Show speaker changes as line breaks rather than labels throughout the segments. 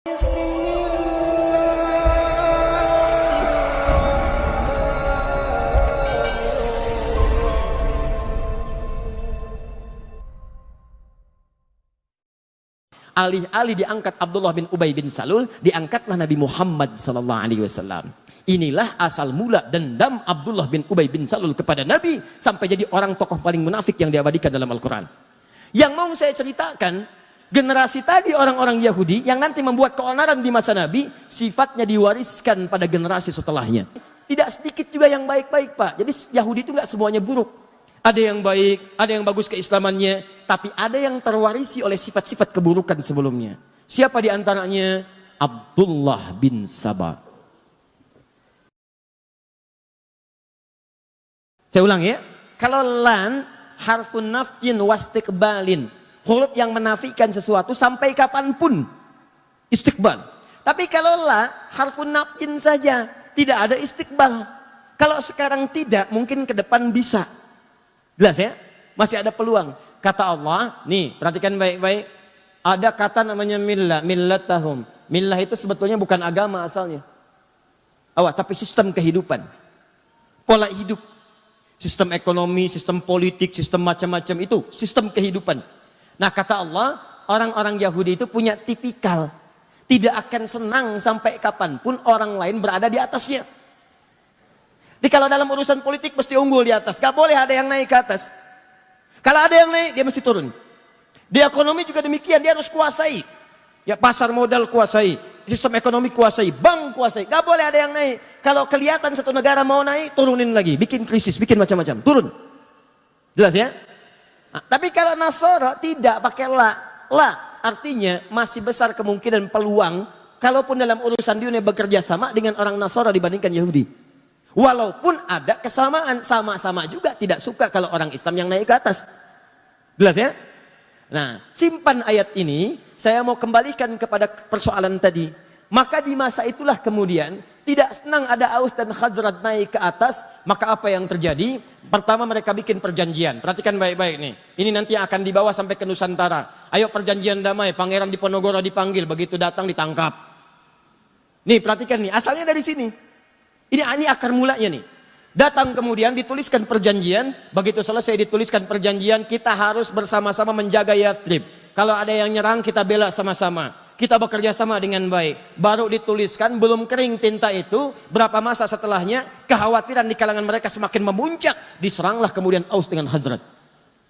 Alih-alih diangkat Abdullah bin Ubay bin Salul, diangkatlah Nabi Muhammad SAW. Inilah asal mula dendam Abdullah bin Ubay bin Salul kepada Nabi sampai jadi orang tokoh paling munafik yang diabadikan dalam Al-Quran. Yang mau saya ceritakan, generasi tadi orang-orang Yahudi yang nanti membuat keonaran di masa Nabi, sifatnya diwariskan pada generasi setelahnya. Tidak sedikit juga yang baik-baik, Pak. Jadi Yahudi itu nggak semuanya buruk. Ada yang baik, ada yang bagus keislamannya, tapi ada yang terwarisi oleh sifat-sifat keburukan sebelumnya. Siapa di antaranya? Abdullah bin Saba. Saya ulang ya. Kalau lan harfun nafyin wastiqbalin, huruf yang menafikan sesuatu sampai kapanpun, istiqbal. Tapi kalau la harfun nafyin saja, tidak ada istiqbal. Kalau sekarang tidak, mungkin ke depan bisa. Jelas ya? Masih ada peluang. Kata Allah, nih perhatikan baik-baik. Ada kata namanya millah, millatahum. Millah itu sebetulnya bukan agama asalnya. Awas, tapi sistem kehidupan. Pola hidup. Sistem ekonomi, sistem politik, sistem macam-macam itu. Sistem kehidupan. Nah kata Allah, orang-orang Yahudi itu punya tipikal. Tidak akan senang sampai kapanpun orang lain berada di atasnya. Jadi kalau dalam urusan politik mesti unggul di atas. Gak boleh ada yang naik ke atas. Kalau ada yang naik, dia mesti turun. Di ekonomi juga demikian, dia harus kuasai. Ya pasar modal kuasai, sistem ekonomi kuasai, bank kuasai. Gak boleh ada yang naik. Kalau kelihatan satu negara mau naik, turunin lagi. Bikin krisis, bikin macam-macam. Turun. Jelas ya? Nah, tapi kalau Nasara tidak pakai la. La artinya masih besar kemungkinan peluang. Kalaupun dalam urusan dunia bekerja sama dengan orang Nasara dibandingkan Yahudi. Walaupun ada kesamaan, sama-sama juga tidak suka kalau orang Islam yang naik ke atas. Jelas ya? Nah, simpan ayat ini, saya mau kembalikan kepada persoalan tadi. Maka di masa itulah kemudian, tidak senang ada Aus dan Khazraj naik ke atas, maka apa yang terjadi? Pertama mereka bikin perjanjian. Perhatikan baik-baik nih. Ini nanti akan dibawa sampai ke Nusantara. Ayo perjanjian damai, Pangeran Diponegoro dipanggil, begitu datang ditangkap. Nih perhatikan nih, asalnya dari sini. Ini akar mulanya nih. Datang kemudian dituliskan perjanjian. Begitu selesai dituliskan perjanjian, kita harus bersama-sama menjaga Yathrib. Kalau ada yang nyerang, kita bela sama-sama. Kita bekerja sama dengan baik. Baru dituliskan, belum kering tinta itu. Berapa masa setelahnya, kekhawatiran di kalangan mereka semakin memuncak. Diseranglah kemudian Aus dengan Khazraj.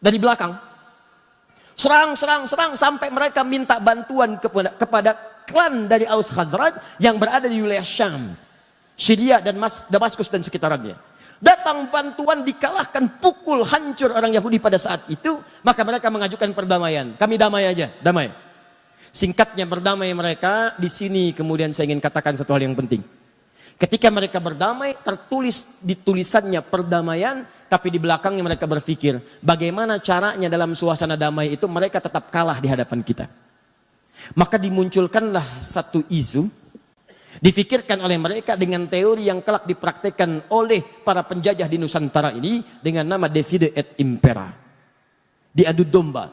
Dari belakang. Serang, sampai mereka minta bantuan kepada klan dari Aus Khazraj yang berada di wilayah Syam. Syria dan Damaskus dan sekitarnya. Datang bantuan, dikalahkan, pukul, hancur orang Yahudi pada saat itu. Maka mereka mengajukan perdamaian. Kami damai aja, damai. Singkatnya berdamai mereka. Di sini kemudian saya ingin katakan satu hal yang penting. Ketika mereka berdamai, tertulis di tulisannya perdamaian. Tapi di belakangnya mereka berpikir, bagaimana caranya dalam suasana damai itu mereka tetap kalah di hadapan kita. Maka dimunculkanlah satu isu. Difikirkan oleh mereka dengan teori yang kelak dipraktekkan oleh para penjajah di Nusantara ini dengan nama Divide et Impera. Diadu domba.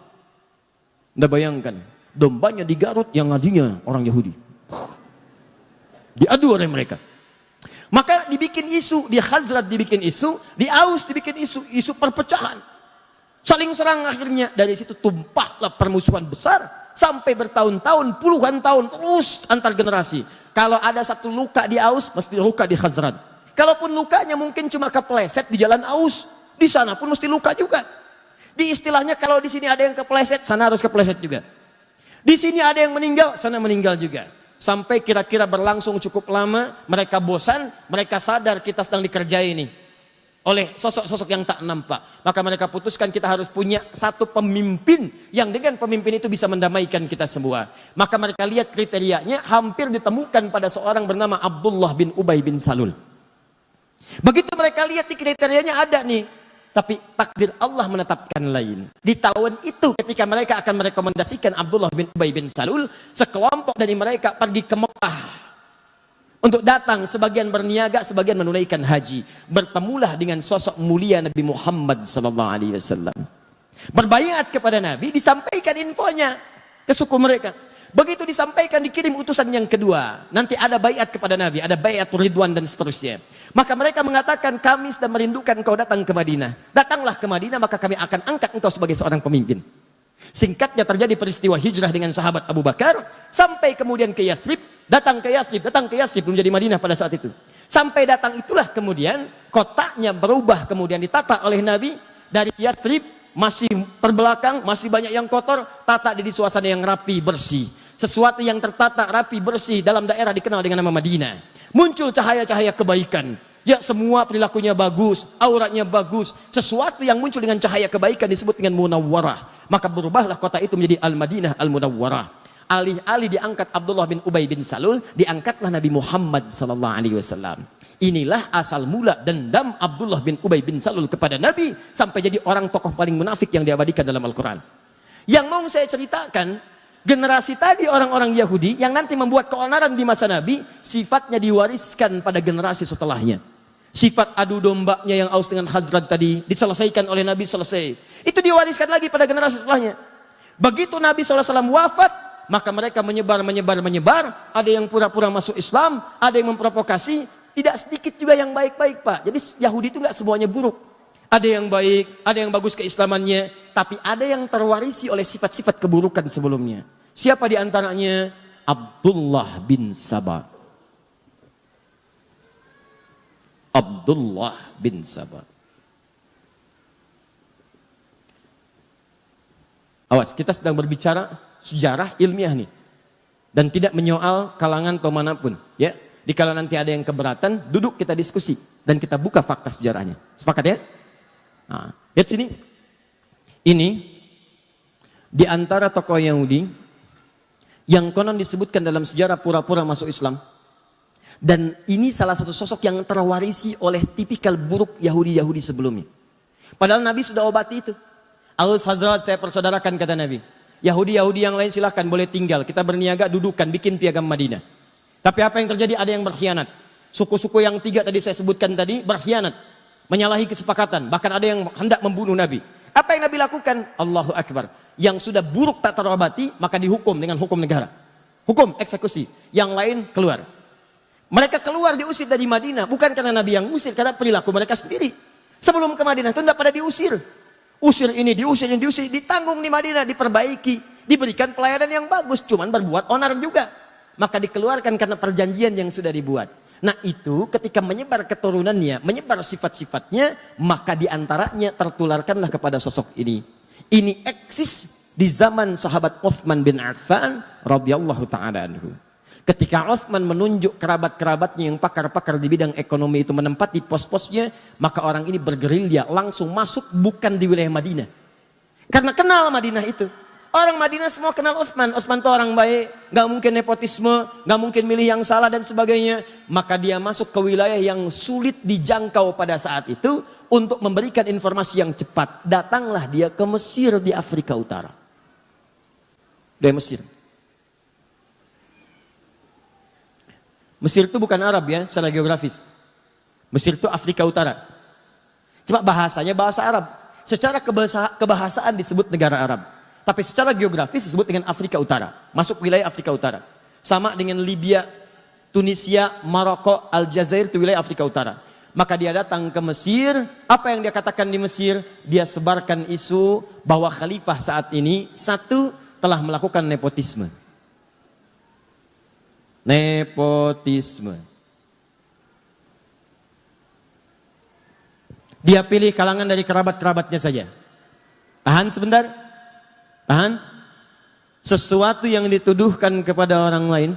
Anda bayangkan, dombanya di Garut yang ngadinya orang Yahudi. Diadu oleh mereka. Maka dibikin isu, di Khazraj dibikin isu, di Aus dibikin isu perpecahan. Saling serang akhirnya, dari situ tumpahlah permusuhan besar sampai bertahun-tahun, puluhan tahun terus antar generasi. Kalau ada satu luka di Aus, mesti luka di Khazraj. Kalaupun lukanya mungkin cuma kepleset di jalan Aus, di sana pun mesti luka juga. Di istilahnya kalau di sini ada yang kepleset, sana harus kepleset juga. Di sini ada yang meninggal, sana meninggal juga. Sampai kira-kira berlangsung cukup lama, mereka bosan, mereka sadar kita sedang dikerjai nih oleh sosok-sosok yang tak nampak. Maka mereka putuskan kita harus punya satu pemimpin yang dengan pemimpin itu bisa mendamaikan kita semua. Maka mereka lihat kriterianya hampir ditemukan pada seorang bernama Abdullah bin Ubay bin Salul. Begitu mereka lihat di kriterianya ada nih. Tapi takdir Allah menetapkan lain. Di tahun itu ketika mereka akan merekomendasikan Abdullah bin Ubay bin Salul, sekelompok dari mereka pergi ke Mekah. Untuk datang, sebagian berniaga, sebagian menunaikan haji. Bertemulah dengan sosok mulia Nabi Muhammad SAW. Berbaiat kepada Nabi, disampaikan infonya ke suku mereka. Begitu disampaikan, dikirim utusan yang kedua. Nanti ada baiat kepada Nabi, ada baiat Ridwan dan seterusnya. Maka mereka mengatakan, kami sudah merindukan kau datang ke Madinah. Datanglah ke Madinah, maka kami akan angkat engkau sebagai seorang pemimpin. Singkatnya terjadi peristiwa hijrah dengan sahabat Abu Bakar, sampai kemudian ke Yathrib, datang ke Yathrib, belum jadi Madinah pada saat itu. Sampai datang itulah kemudian, kotaknya berubah kemudian ditata oleh Nabi, dari Yathrib, masih terbelakang, masih banyak yang kotor, tata di suasana yang rapi, bersih. Sesuatu yang tertata, rapi, bersih dalam daerah dikenal dengan nama Madinah. Muncul cahaya-cahaya kebaikan. Ya, semua perilakunya bagus, auratnya bagus. Sesuatu yang muncul dengan cahaya kebaikan disebut dengan Munawwarah. Maka berubahlah kota itu menjadi Al-Madinah Al-Munawwarah. Alih-alih diangkat Abdullah bin Ubay bin Salul, diangkatlah Nabi Muhammad SAW. Inilah asal mula dendam Abdullah bin Ubay bin Salul kepada Nabi, sampai jadi orang tokoh paling munafik yang diabadikan dalam Al-Quran. Yang mau saya ceritakan, generasi tadi orang-orang Yahudi yang nanti membuat keonaran di masa Nabi, sifatnya diwariskan pada generasi setelahnya. Sifat adu dombanya yang Aus dengan Khazraj tadi diselesaikan oleh Nabi, selesai. Itu diwariskan lagi pada generasi setelahnya. Begitu Nabi SAW wafat, maka mereka menyebar. Ada yang pura-pura masuk Islam, ada yang memprovokasi. Tidak sedikit juga yang baik-baik, Pak. Jadi Yahudi itu nggak semuanya buruk. Ada yang baik, ada yang bagus keislamannya, tapi ada yang terwarisi oleh sifat-sifat keburukan sebelumnya. Siapa di antaranya? Abdullah bin Saba. Abdullah bin Saba. Awas, kita sedang berbicara sejarah ilmiah nih. Dan tidak menyoal kalangan atau manapun. Ya, dikala nanti ada yang keberatan, duduk kita diskusi. Dan kita buka fakta sejarahnya. Sepakat ya? Nah, lihat sini. Ini di antara tokoh Yahudi yang konon disebutkan dalam sejarah pura-pura masuk Islam. Dan ini salah satu sosok yang terwarisi oleh tipikal buruk Yahudi-Yahudi sebelumnya. Padahal Nabi sudah obati itu. Aus Khazraj saya persaudarakan, kata Nabi. Yahudi-Yahudi yang lain silahkan boleh tinggal. Kita berniaga, dudukan, bikin piagam Madinah. Tapi apa yang terjadi? Ada yang berkhianat. Suku-suku yang 3 tadi saya sebutkan tadi berkhianat. Menyalahi kesepakatan. Bahkan ada yang hendak membunuh Nabi. Apa yang Nabi lakukan? Allahu Akbar. Yang sudah buruk tak terobati, maka dihukum dengan hukum negara. Hukum, eksekusi. Yang lain keluar. Mereka keluar diusir dari Madinah. Bukan karena Nabi yang usir, karena perilaku mereka sendiri. Sebelum ke Madinah itu tidak pada diusir. Usir ini, diusir, ditanggung di Madinah, diperbaiki. Diberikan pelayanan yang bagus, cuman berbuat onar juga. Maka dikeluarkan karena perjanjian yang sudah dibuat. Nah itu ketika menyebar keturunannya, menyebar sifat-sifatnya, maka diantaranya tertularkanlah kepada sosok ini. Ini eksis di zaman sahabat Uthman bin Affan radhiyallahu ta'ala anhu. Ketika Uthman menunjuk kerabat-kerabatnya yang pakar-pakar di bidang ekonomi itu menempati pos-posnya, maka orang ini bergerilya langsung masuk bukan di wilayah Madinah. Karena kenal Madinah itu. Orang Madinah semua kenal Uthman. Uthman itu orang baik, gak mungkin nepotisme, gak mungkin milih yang salah dan sebagainya. Maka dia masuk ke wilayah yang sulit dijangkau pada saat itu untuk memberikan informasi yang cepat. Datanglah dia ke Mesir di Afrika Utara. Dari Mesir. Mesir itu bukan Arab ya, secara geografis. Mesir itu Afrika Utara. Cuma bahasanya bahasa Arab. Secara kebahasaan disebut negara Arab. Tapi secara geografis disebut dengan Afrika Utara. Masuk wilayah Afrika Utara. Sama dengan Libya, Tunisia, Maroko, Aljazair itu wilayah Afrika Utara. Maka dia datang ke Mesir. Apa yang dia katakan di Mesir? Dia sebarkan isu bahwa khalifah saat ini, satu, telah melakukan nepotisme. Nepotisme. Dia pilih kalangan dari kerabat-kerabatnya saja. Tahan sebentar. Tahan. Sesuatu yang dituduhkan kepada orang lain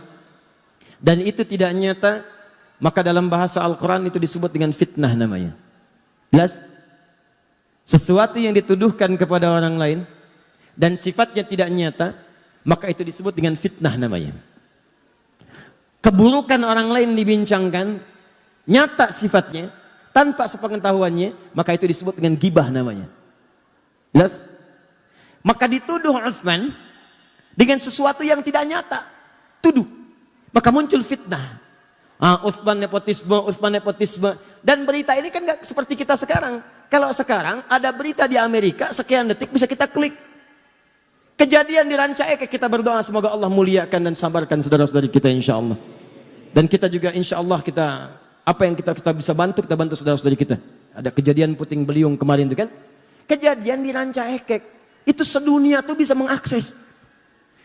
dan itu tidak nyata, maka dalam bahasa Al-Quran itu disebut dengan fitnah namanya. Jelas? Sesuatu yang dituduhkan kepada orang lain dan sifatnya tidak nyata, maka itu disebut dengan fitnah namanya. Keburukan orang lain dibincangkan, nyata sifatnya, tanpa sepengetahuannya, maka itu disebut dengan gibah namanya. Jelas? Maka dituduh Uthman dengan sesuatu yang tidak nyata. Tuduh. Maka muncul fitnah. Uthman nepotisme. Dan berita ini kan gak seperti kita sekarang. Kalau sekarang ada berita di Amerika, sekian detik bisa kita klik. Kejadian di Ranca Ekek, kita berdoa semoga Allah muliakan dan sabarkan saudara-saudari kita insya Allah. Dan kita juga insya Allah kita apa yang kita bisa bantu, kita bantu saudara-saudari kita. Ada kejadian puting beliung kemarin itu kan. Kejadian di Ranca Ekek itu sedunia tuh bisa mengakses.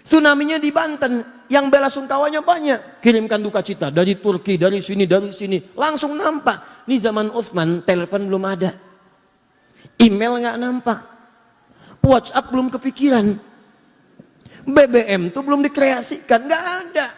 Tsunami-nya di Banten yang bela sungkawanya banyak, kirimkan duka cita dari Turki, dari sini, langsung nampak. Ini zaman Utsman telepon belum ada, email nggak nampak, WhatsApp belum kepikiran, BBM tuh belum dikreasikan, nggak ada.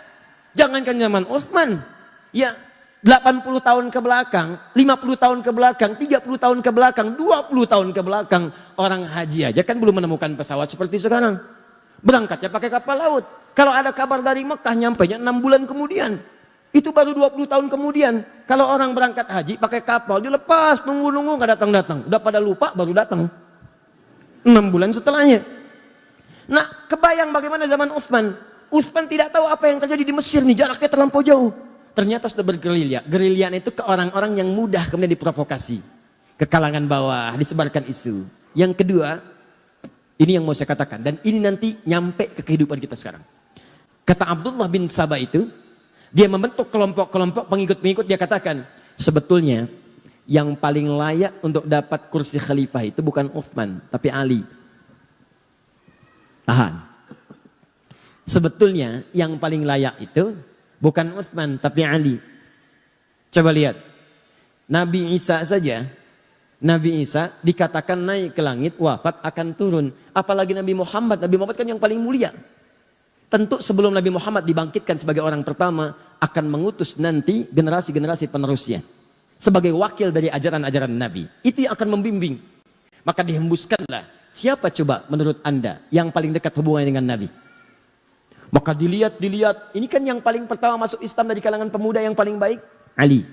Jangankan zaman Utsman, ya 80 tahun ke belakang, 50 tahun ke belakang, 30 tahun ke belakang, 20 tahun ke belakang, orang haji aja kan belum menemukan pesawat seperti sekarang. Berangkatnya pakai kapal laut. Kalau ada kabar dari Mekah nyampainya 6 bulan kemudian. Itu baru 20 tahun kemudian. Kalau orang berangkat haji pakai kapal, dilepas, nunggu-nunggu nggak datang-datang. Udah pada lupa baru datang. 6 bulan setelahnya. Nah, kebayang bagaimana zaman Utsman. Utsman tidak tahu apa yang terjadi di Mesir nih, jaraknya terlampau jauh. Ternyata sudah bergerilya. Gerilyaan itu ke orang-orang yang mudah kemudian diprovokasi. Ke kalangan bawah, disebarkan isu. Yang kedua, ini yang mau saya katakan. Dan ini nanti nyampe ke kehidupan kita sekarang. Kata Abdullah bin Sabah itu, dia membentuk kelompok-kelompok pengikut-pengikut, dia katakan, sebetulnya yang paling layak untuk dapat kursi khalifah itu bukan Utsman, tapi Ali. Tahan. Sebetulnya yang paling layak itu bukan Utsman, tapi Ali. Coba lihat. Nabi Isa saja, Nabi Isa dikatakan naik ke langit, wafat akan turun. Apalagi Nabi Muhammad kan yang paling mulia. Tentu sebelum Nabi Muhammad dibangkitkan sebagai orang pertama, akan mengutus nanti generasi-generasi penerusnya. Sebagai wakil dari ajaran-ajaran Nabi. Itu yang akan membimbing. Maka dihembuskanlah. Siapa coba menurut Anda yang paling dekat hubungannya dengan Nabi? Maka dilihat. Ini kan yang paling pertama masuk Islam dari kalangan pemuda yang paling baik. Ali.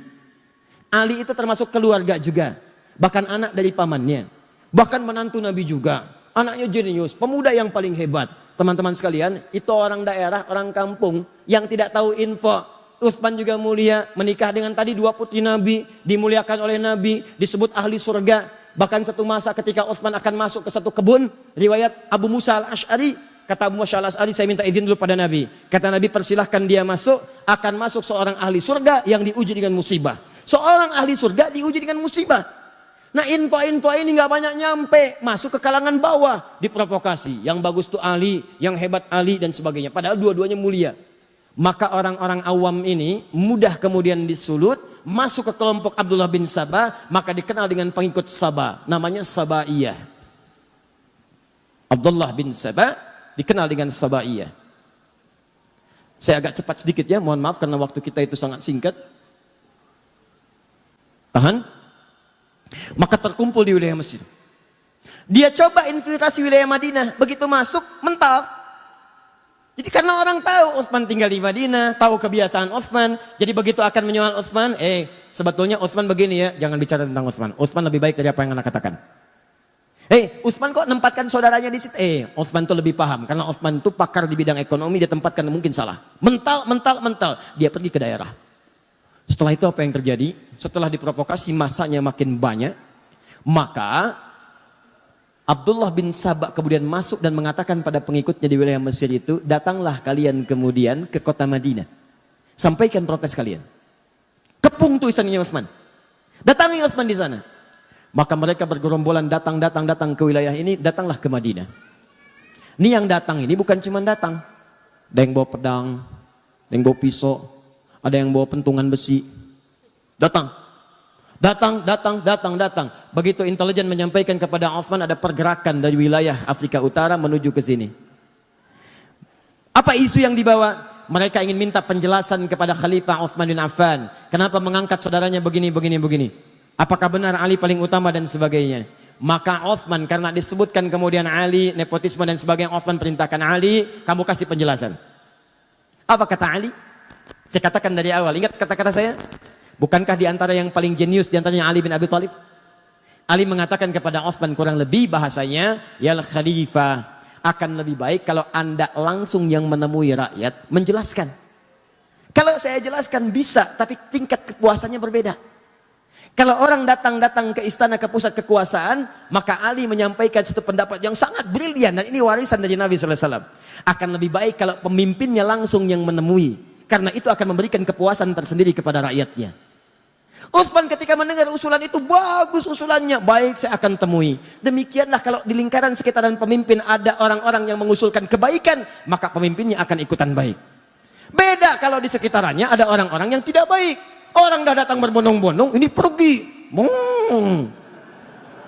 Ali itu termasuk keluarga juga. Bahkan anak dari pamannya. Bahkan menantu Nabi juga. Anaknya jenius. Pemuda yang paling hebat. Teman-teman sekalian, itu orang daerah, orang kampung yang tidak tahu info. Utsman juga mulia, menikah dengan tadi 2 putri Nabi, dimuliakan oleh Nabi, disebut ahli surga. Bahkan satu masa ketika Utsman akan masuk ke satu kebun, riwayat Abu Musa al-Ash'ari, kata Abu Musa al-Ash'ari, saya minta izin dulu pada Nabi. Kata Nabi, persilahkan dia masuk, akan masuk seorang ahli surga yang diuji dengan musibah. Seorang ahli surga diuji dengan musibah. Nah, info-info ini nggak banyak nyampe, masuk ke kalangan bawah, diprovokasi. Yang bagus tuh Ali, yang hebat Ali dan sebagainya. Padahal dua-duanya mulia. Maka orang-orang awam ini mudah kemudian disulut, masuk ke kelompok Abdullah bin Sabah, maka dikenal dengan pengikut Sabah, namanya Sabaiyah. Abdullah bin Sabah dikenal dengan Sabaiyah. Saya agak cepat sedikit ya, mohon maaf karena waktu kita itu sangat singkat. Tahan. Maka terkumpul di wilayah Mesir. Dia coba infiltrasi wilayah Madinah, begitu masuk mental. Jadi karena orang tahu Utsman tinggal di Madinah, tahu kebiasaan Utsman, jadi begitu akan menyoal Utsman, sebetulnya Utsman begini ya, jangan bicara tentang Utsman. Utsman lebih baik dari apa yang Anda katakan. Utsman kok nempatkan saudaranya di situ? Utsman itu lebih paham, karena Utsman itu pakar di bidang ekonomi, dia tempatkan mungkin salah. Mental. Dia pergi ke daerah. Setelah itu apa yang terjadi? Setelah diprovokasi masanya makin banyak, maka Abdullah bin Sabah kemudian masuk dan mengatakan pada pengikutnya di wilayah Mesir itu, datanglah kalian kemudian ke kota Madinah. Sampaikan protes kalian. Kepung tulisannya Utsman. Datangi Utsman di sana. Maka mereka bergerombolan datang ke wilayah ini, datanglah ke Madinah. Ini yang datang ini bukan cuma datang. Ada yang bawa pedang, ada yang bawa pisau, ada yang bawa pentungan besi. Datang. Begitu intelijen menyampaikan kepada Utsman ada pergerakan dari wilayah Afrika Utara menuju ke sini. Apa isu yang dibawa? Mereka ingin minta penjelasan kepada Khalifah Utsman bin Affan. Kenapa mengangkat saudaranya begini. Apakah benar Ali paling utama dan sebagainya. Maka Utsman karena disebutkan kemudian Ali, nepotisme dan sebagainya, Utsman perintahkan Ali, kamu kasih penjelasan. Apa kata Ali? Saya katakan dari awal, ingat kata-kata saya? Bukankah di antara yang paling jenius di antaranya Ali bin Abi Thalib? Ali mengatakan kepada Utsman kurang lebih bahasanya, ya Khalifah, akan lebih baik kalau Anda langsung yang menemui rakyat menjelaskan. Kalau saya jelaskan bisa, tapi tingkat kepuasannya berbeda. Kalau orang datang ke istana, ke pusat kekuasaan, maka Ali menyampaikan satu pendapat yang sangat brilian, dan ini warisan dari Nabi SAW. Akan lebih baik kalau pemimpinnya langsung yang menemui, karena itu akan memberikan kepuasan tersendiri kepada rakyatnya. Utsman ketika mendengar usulan itu, bagus usulannya, baik saya akan temui. Demikianlah kalau di lingkaran sekitaran pemimpin ada orang-orang yang mengusulkan kebaikan, maka pemimpinnya akan ikutan baik. Beda kalau di sekitarannya ada orang-orang yang tidak baik. Orang dah datang berbondong-bondong, ini pergi.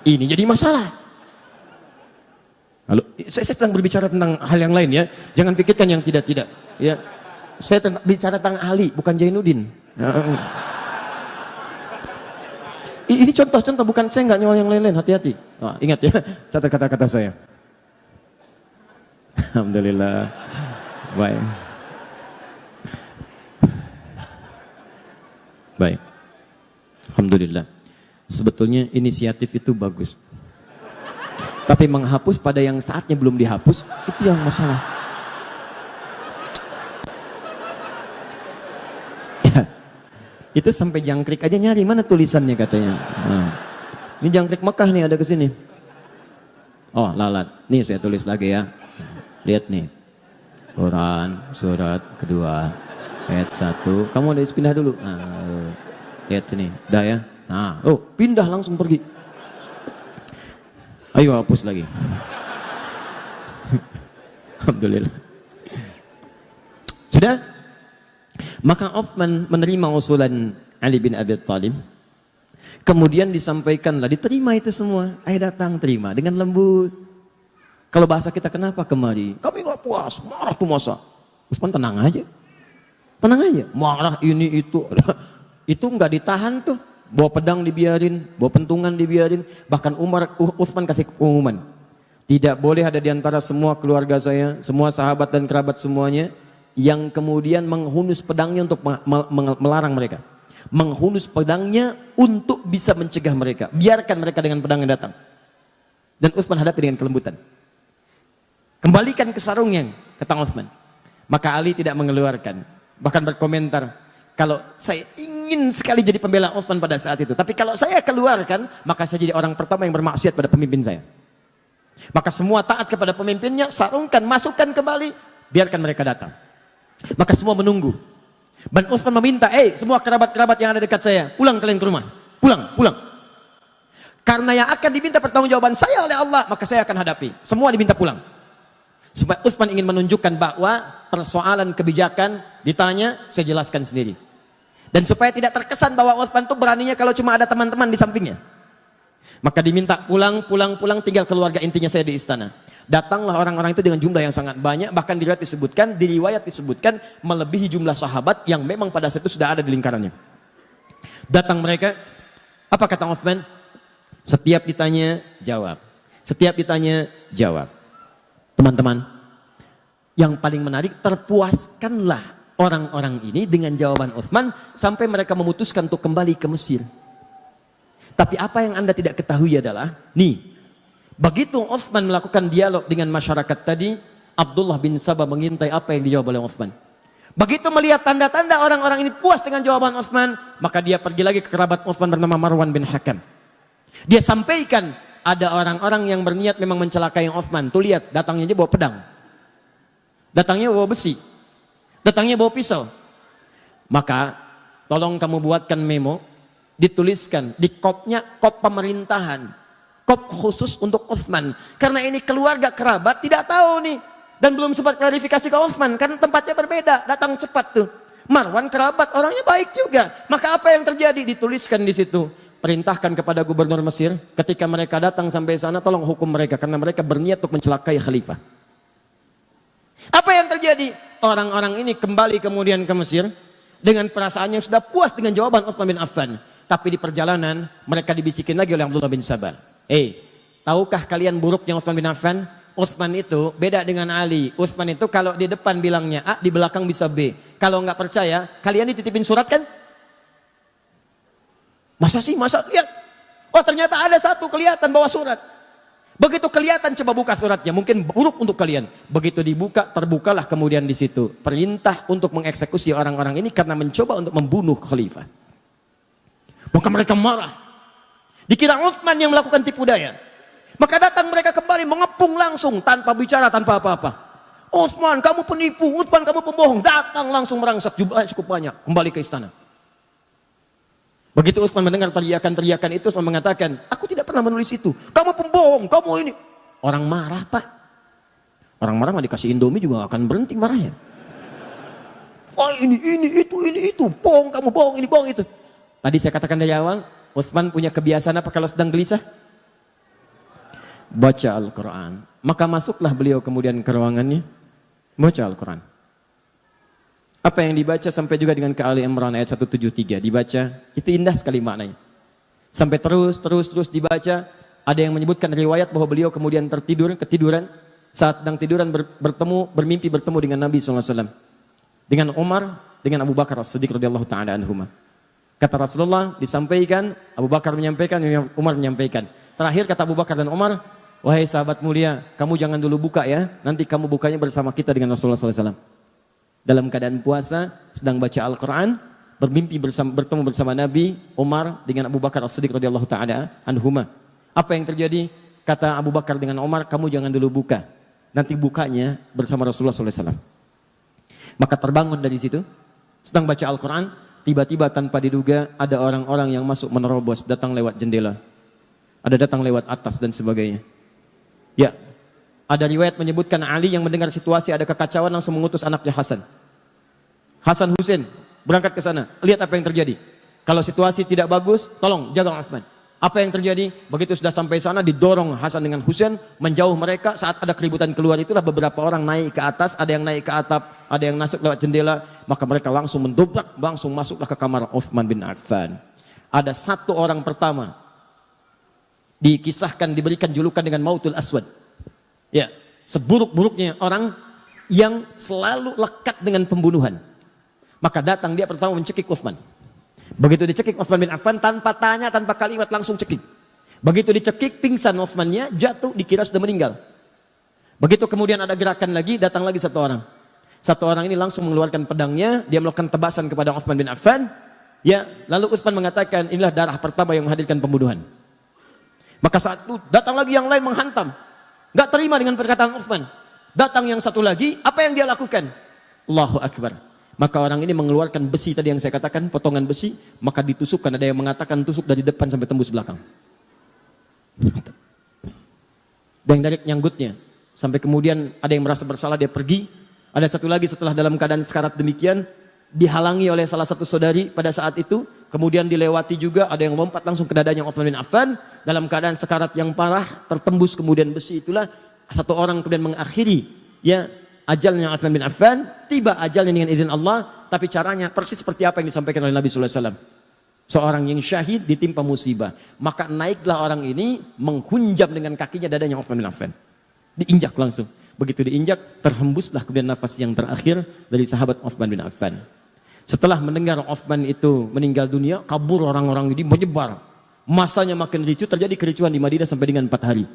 Ini jadi masalah. Lalu, saya sedang berbicara tentang hal yang lain ya. Jangan pikirkan yang tidak-tidak. Ya, saya bicara tentang Ali, bukan Jainuddin. Ini contoh-contoh, bukan saya nggak nyolong yang lain-lain. Hati-hati. Oh, ingat ya, catat kata-kata saya. Alhamdulillah. Baik. Baik, alhamdulillah. Sebetulnya inisiatif itu bagus, tapi menghapus pada yang saatnya belum dihapus, itu yang masalah. Ya, itu sampai jangkrik aja nyari mana tulisannya katanya. Nah, ini jangkrik Mekah nih, ada kesini. Oh lalat, nih saya tulis lagi ya. Lihat nih, Quran surat kedua. Ayat 1, kamu ada pindah dulu. Nah, lihat sini, dah ya. Nah, oh pindah langsung pergi. Ayo hapus lagi. Alhamdulillah. Sudah? Maka Utsman menerima usulan Ali bin Abi Thalib. Kemudian disampaikanlah, diterima itu semua. Ayo datang, terima dengan lembut. Kalau bahasa kita, kenapa kemari? Kami gak puas, marah tuh masa. Utsman tenang aja. Tenang aja, marah ini itu. Itu nggak ditahan tuh. Bawa pedang dibiarin, bawa pentungan dibiarin. Bahkan Utsman kasih pengumuman. Tidak boleh ada di antara semua keluarga saya, semua sahabat dan kerabat semuanya, yang kemudian menghunus pedangnya untuk melarang mereka. Menghunus pedangnya untuk bisa mencegah mereka. Biarkan mereka dengan pedang yang datang. Dan Utsman hadapi dengan kelembutan. Kembalikan ke sarungnya, kata Utsman. Maka Ali tidak mengeluarkan. Bahkan berkomentar, kalau saya ingin sekali jadi pembela Utsman pada saat itu, tapi kalau saya keluarkan, maka saya jadi orang pertama yang bermaksiat pada pemimpin saya. Maka semua taat kepada pemimpinnya, sarungkan, masukkan kembali, biarkan mereka datang. Maka semua menunggu. Dan Utsman meminta, semua kerabat-kerabat yang ada dekat saya, pulang kalian ke rumah, pulang. Karena yang akan diminta pertanggungjawaban saya oleh Allah, maka saya akan hadapi. Semua diminta pulang. Supaya Utsman ingin menunjukkan bahwa persoalan kebijakan ditanya, saya jelaskan sendiri. Dan supaya tidak terkesan bahwa Utsman itu beraninya kalau cuma ada teman-teman di sampingnya. Maka diminta pulang, tinggal keluarga intinya saya di istana. Datanglah orang-orang itu dengan jumlah yang sangat banyak, bahkan di riwayat disebutkan melebihi jumlah sahabat yang memang pada saat itu sudah ada di lingkarannya. Datang mereka, apa kata Utsman? Setiap ditanya, jawab. Setiap ditanya, jawab. Teman-teman, yang paling menarik, terpuaskanlah orang-orang ini dengan jawaban Utsman sampai mereka memutuskan untuk kembali ke Mesir. Tapi apa yang Anda tidak ketahui adalah, begitu Utsman melakukan dialog dengan masyarakat tadi, Abdullah bin Sabah mengintai apa yang dijawab oleh Utsman. Begitu melihat tanda-tanda orang-orang ini puas dengan jawaban Utsman, maka dia pergi lagi ke kerabat Utsman bernama Marwan bin Hakam. Dia sampaikan, ada orang-orang yang berniat memang mencelakai Utsman. Tuh lihat, datangnya dia bawa pedang. Datangnya bawa besi. Datangnya bawa pisau. Maka tolong kamu buatkan memo, dituliskan di kopnya, kop pemerintahan. Kop khusus untuk Utsman. Karena ini keluarga kerabat tidak tahu nih. Dan belum sempat klarifikasi ke Utsman, karena tempatnya berbeda. Datang cepat tuh. Marwan kerabat, orangnya baik juga. Maka apa yang terjadi? Dituliskan di situ. Perintahkan kepada gubernur Mesir, ketika mereka datang sampai sana, tolong hukum mereka, karena mereka berniat untuk mencelakai khalifah. Apa yang terjadi? Orang-orang ini kembali kemudian ke Mesir, dengan perasaan yang sudah puas dengan jawaban Utsman bin Affan. Tapi di perjalanan, mereka dibisikin lagi oleh Abdullah bin Sabah. Tahukah kalian buruknya Utsman bin Affan? Utsman itu beda dengan Ali. Utsman itu kalau di depan bilangnya A, di belakang bisa B. Kalau nggak percaya, kalian dititipin surat kan? Masa sih? Masa? Lihat. Oh ternyata ada satu kelihatan bawa surat. Begitu kelihatan coba buka suratnya. Mungkin buruk untuk kalian. Begitu dibuka, terbukalah kemudian di situ. Perintah untuk mengeksekusi orang-orang ini karena mencoba untuk membunuh khalifah. Maka mereka marah. Dikira Utsman yang melakukan tipu daya. Maka datang mereka kembali mengepung langsung tanpa bicara, tanpa apa-apa. Utsman, kamu penipu, Utsman, kamu pembohong. Datang langsung merangsak jumlahnya cukup banyak, kembali ke istana. Begitu Utsman mendengar teriakan-teriakan itu, Utsman mengatakan, aku tidak pernah menulis itu. Kamu pembohong, kamu ini. Orang marah, Pak. Orang marah mah dikasih Indomie juga gak akan berhenti marahnya. Oh ini, itu. Bohong, kamu bohong, ini bohong, itu. Tadi saya katakan dari awal, Utsman punya kebiasaan apa kalau sedang gelisah? Baca Al-Quran. Maka masuklah beliau kemudian ke ruangannya, baca Al-Quran. Apa yang dibaca sampai juga dengan ke Ali Imran ayat 173 dibaca, itu indah sekali maknanya. Sampai terus dibaca. Ada yang menyebutkan riwayat bahwa beliau kemudian ketiduran saat sedang tiduran bermimpi bertemu dengan Nabi SAW, dengan Umar, dengan Abu Bakar As-Siddiq radhiyallahu taala anhuma. Kata Rasulullah disampaikan, Abu Bakar menyampaikan, Umar menyampaikan. Terakhir kata Abu Bakar dan Umar, wahai sahabat mulia, kamu jangan dulu buka ya, nanti kamu bukanya bersama kita dengan Rasulullah SAW. Dalam keadaan puasa, sedang baca Al-Quran, bermimpi bertemu bersama Nabi, Umar dengan Abu Bakar As-Siddiq radhiyallahu taala anhuma. Apa yang terjadi? Kata Abu Bakar dengan Umar, kamu jangan dulu buka, nanti bukanya bersama Rasulullah SAW. Maka terbangun dari situ, sedang baca Al-Quran, tiba-tiba tanpa diduga ada orang-orang yang masuk menerobos, datang lewat jendela. Ada datang lewat atas dan sebagainya. Ya, ada riwayat menyebutkan Ali yang mendengar situasi ada kekacauan langsung mengutus anaknya Hasan. Hasan Husain berangkat ke sana. Lihat apa yang terjadi. Kalau situasi tidak bagus, tolong jaga Utsman. Apa yang terjadi? Begitu sudah sampai sana didorong Hasan dengan Husain menjauh mereka. Saat ada keributan keluar itulah beberapa orang naik ke atas, ada yang naik ke atap, ada yang masuk lewat jendela. Maka mereka langsung mendobrak, langsung masuklah ke kamar Utsman bin Affan. Ada satu orang pertama dikisahkan diberikan julukan dengan Mautul Aswad. Ya, seburuk-buruknya orang yang selalu lekat dengan pembunuhan. Maka datang dia pertama mencekik Utsman. Begitu dicekik Utsman bin Affan tanpa tanya, tanpa kalimat langsung cekik. Begitu dicekik pingsan Utsmannya, jatuh dikira sudah meninggal. Begitu kemudian ada gerakan lagi, datang lagi satu orang. Satu orang ini langsung mengeluarkan pedangnya, dia melakukan tebasan kepada Utsman bin Affan. Ya, lalu Utsman mengatakan, inilah darah pertama yang menghadirkan pembunuhan. Maka saat itu datang lagi yang lain menghantam. Gak terima dengan perkataan Utsman. Datang yang satu lagi, apa yang dia lakukan? Allahu Akbar. Maka orang ini mengeluarkan besi tadi yang saya katakan, potongan besi, maka ditusukkan. Ada yang mengatakan tusuk dari depan sampai tembus belakang. Dan dari nyanggutnya. Sampai kemudian ada yang merasa bersalah, dia pergi. Ada satu lagi setelah dalam keadaan sekarat demikian, dihalangi oleh salah satu saudari pada saat itu. Kemudian dilewati juga, ada yang lompat langsung ke dadanya Utsman bin Affan. Dalam keadaan sekarat yang parah, tertembus kemudian besi itulah. Satu orang kemudian mengakhiri ya ajalnya Utsman bin Affan. Tiba ajalnya dengan izin Allah. Tapi caranya persis seperti apa yang disampaikan oleh Nabi SAW. Seorang yang syahid ditimpa musibah. Maka naiklah orang ini menghunjam dengan kakinya dadanya Utsman bin Affan. Diinjak langsung. Begitu diinjak, terhembuslah kemudian nafas yang terakhir dari sahabat Utsman bin Affan. Setelah mendengar Utsman itu meninggal dunia, kabur orang-orang ini menyebar. Masanya makin ricuh, terjadi kericuhan di Madinah sampai dengan 4 hari.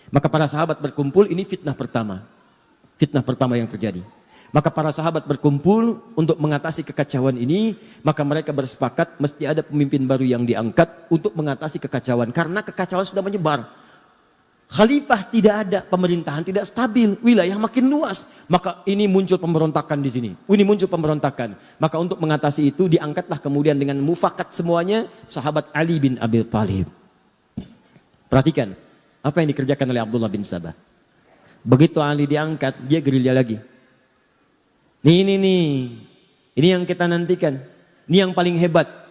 Maka para sahabat berkumpul, ini fitnah pertama. Fitnah pertama yang terjadi. Maka para sahabat berkumpul untuk mengatasi kekacauan ini, maka mereka bersepakat mesti ada pemimpin baru yang diangkat untuk mengatasi kekacauan. Karena kekacauan sudah menyebar. Khalifah tidak ada, pemerintahan tidak stabil, wilayah makin luas. Maka ini muncul pemberontakan di sini. Ini muncul pemberontakan. Maka untuk mengatasi itu diangkatlah kemudian dengan mufakat semuanya sahabat Ali bin Abi Thalib. Perhatikan apa yang dikerjakan oleh Abdullah bin Sabah. Begitu Ali diangkat, dia gerilya lagi. Ini yang kita nantikan. Ini yang paling hebat.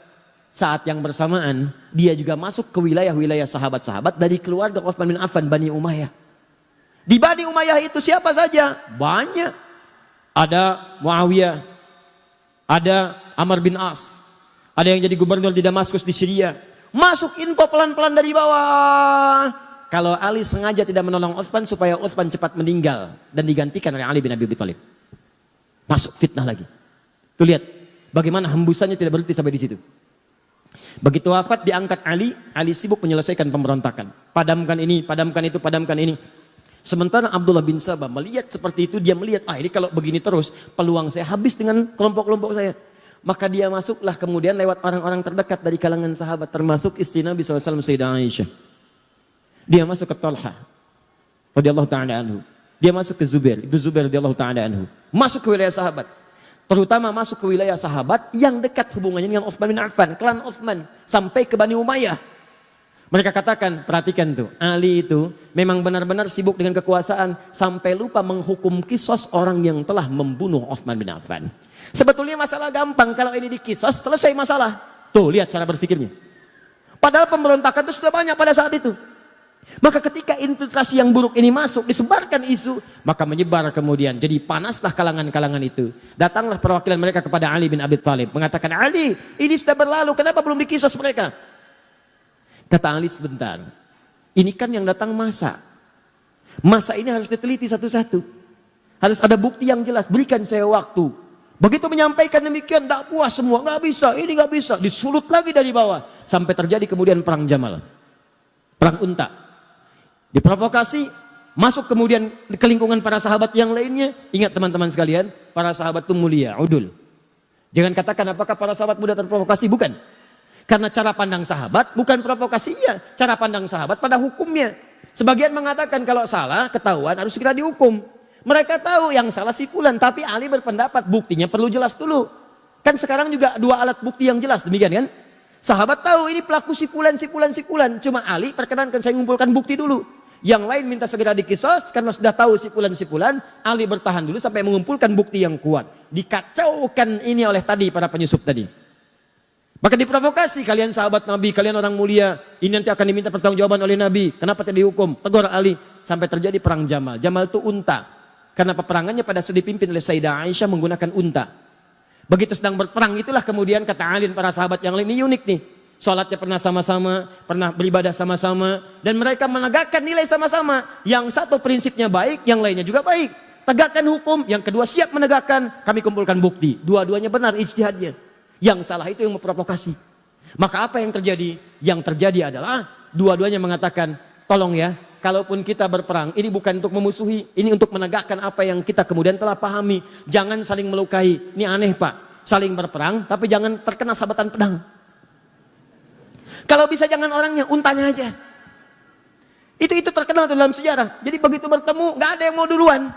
Saat yang bersamaan, dia juga masuk ke wilayah-wilayah sahabat-sahabat dari keluarga Utsman bin Affan, Bani Umayyah. Di Bani Umayyah itu siapa saja? Banyak. Ada Muawiyah, ada Amr bin As, ada yang jadi gubernur di Damaskus di Syria. Masuk info pelan-pelan dari bawah. Kalau Ali sengaja tidak menolong Utsman supaya Utsman cepat meninggal dan digantikan oleh Ali bin Abi Thalib. Masuk fitnah lagi. Tuh lihat bagaimana hembusannya tidak berhenti sampai di situ. Begitu wafat diangkat Ali sibuk menyelesaikan pemberontakan. Padamkan ini, padamkan itu, padamkan ini. Sementara Abdullah bin Sabah melihat seperti itu, dia melihat, ini kalau begini terus peluang saya habis dengan kelompok-kelompok saya. Maka dia masuklah kemudian lewat orang-orang terdekat dari kalangan sahabat, termasuk istri Nabi SAW, Sayyidah Aisyah. Dia masuk ke Talha radhiyallahu ta'ala anhu. Dia masuk ke Zubair, Ibnu Zubair radhiyallahu ta'ala anhu. Masuk ke wilayah sahabat. Terutama masuk ke wilayah sahabat yang dekat hubungannya dengan Utsman bin Affan, klan Utsman, sampai ke Bani Umayyah. Mereka katakan, perhatikan tuh, Ali itu memang benar-benar sibuk dengan kekuasaan sampai lupa menghukum kisos orang yang telah membunuh Utsman bin Affan. Sebetulnya masalah gampang, kalau ini dikisos selesai masalah. Tuh lihat cara berpikirnya. Padahal pemberontakan itu sudah banyak pada saat itu. Maka ketika infiltrasi yang buruk ini masuk, disebarkan isu, maka menyebar kemudian. Jadi panaslah kalangan-kalangan itu. Datanglah perwakilan mereka kepada Ali bin Abi Thalib, mengatakan, Ali, ini sudah berlalu, kenapa belum dikisos mereka? Kata Ali, sebentar, ini kan yang datang masa. Masa ini harus diteliti satu-satu. Harus ada bukti yang jelas, berikan saya waktu. Begitu menyampaikan demikian, tak puas semua, nggak bisa, ini nggak bisa, disulut lagi dari bawah. Sampai terjadi kemudian perang Jamal, perang unta. Diprovokasi, masuk kemudian ke lingkungan para sahabat yang lainnya. Ingat teman-teman sekalian, para sahabat itu mulia, udul. Jangan katakan apakah para sahabat mudah terprovokasi, bukan. Karena cara pandang sahabat bukan provokasi, iya. Cara pandang sahabat pada hukumnya. Sebagian mengatakan kalau salah, ketahuan harus segera dihukum. Mereka tahu yang salah si fulan, tapi Ali berpendapat buktinya perlu jelas dulu. Kan sekarang juga dua alat bukti yang jelas, demikian kan? Sahabat tahu ini pelaku si fulan, si fulan, si fulan. Cuma Ali perkenankan saya mengumpulkan bukti dulu. Yang lain minta segera dikisos karena sudah tahu si fulan. Ali bertahan dulu sampai mengumpulkan bukti yang kuat. Dikacaukan ini oleh tadi para penyusup tadi. Maka diprovokasi, kalian sahabat Nabi, kalian orang mulia, ini nanti akan diminta pertanggungjawaban oleh Nabi. Kenapa tidak dihukum? Tegur Ali. Sampai terjadi perang Jamal. Jamal itu unta. Karena peperangannya pada saat dipimpin oleh Sayyidah Aisyah menggunakan unta. Begitu sedang berperang itulah kemudian kata Ali dan para sahabat yang lain, ini unik nih. Sholatnya pernah sama-sama, pernah beribadah sama-sama. Dan mereka menegakkan nilai sama-sama. Yang satu prinsipnya baik, yang lainnya juga baik. Tegakkan hukum, yang kedua siap menegakkan, kami kumpulkan bukti. Dua-duanya benar ijtihadnya. Yang salah itu yang memprovokasi. Maka apa yang terjadi? Yang terjadi adalah dua-duanya mengatakan, tolong ya, kalaupun kita berperang, ini bukan untuk memusuhi, ini untuk menegakkan apa yang kita kemudian telah pahami. Jangan saling melukai. Ini aneh Pak, saling berperang tapi jangan terkena sabatan pedang. Kalau bisa jangan orangnya, untanya aja. Itu terkenal dalam sejarah. Jadi begitu bertemu, gak ada yang mau duluan.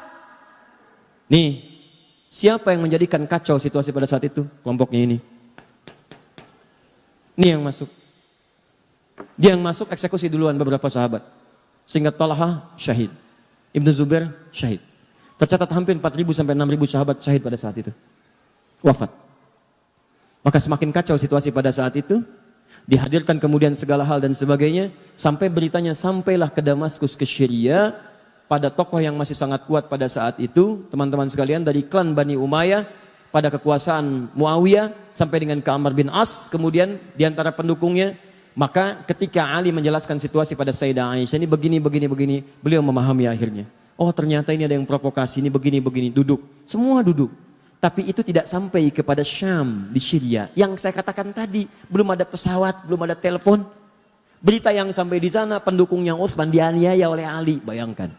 Nih, siapa yang menjadikan kacau situasi pada saat itu? Kelompoknya ini. Ini yang masuk. Dia yang masuk eksekusi duluan beberapa sahabat. Sehingga Talha syahid. Ibnu Zubair syahid. Tercatat hampir 4.000 sampai 6.000 sahabat syahid pada saat itu. Wafat. Maka semakin kacau situasi pada saat itu. Dihadirkan kemudian segala hal dan sebagainya. Sampai beritanya sampailah ke Damaskus, ke Syria. Pada tokoh yang masih sangat kuat pada saat itu. Teman-teman sekalian, dari klan Bani Umayyah. Pada kekuasaan Muawiyah. Sampai dengan ke Amr bin As. Kemudian diantara pendukungnya. Maka ketika Ali menjelaskan situasi pada Sayyidah Aisyah, ini begini, beliau memahami akhirnya. Oh ternyata ini ada yang provokasi, ini begini, duduk. Semua duduk. Tapi itu tidak sampai kepada Syam di Syria. Yang saya katakan tadi, belum ada pesawat, belum ada telepon. Berita yang sampai di sana, pendukungnya Utsman dianiaya oleh Ali, bayangkan.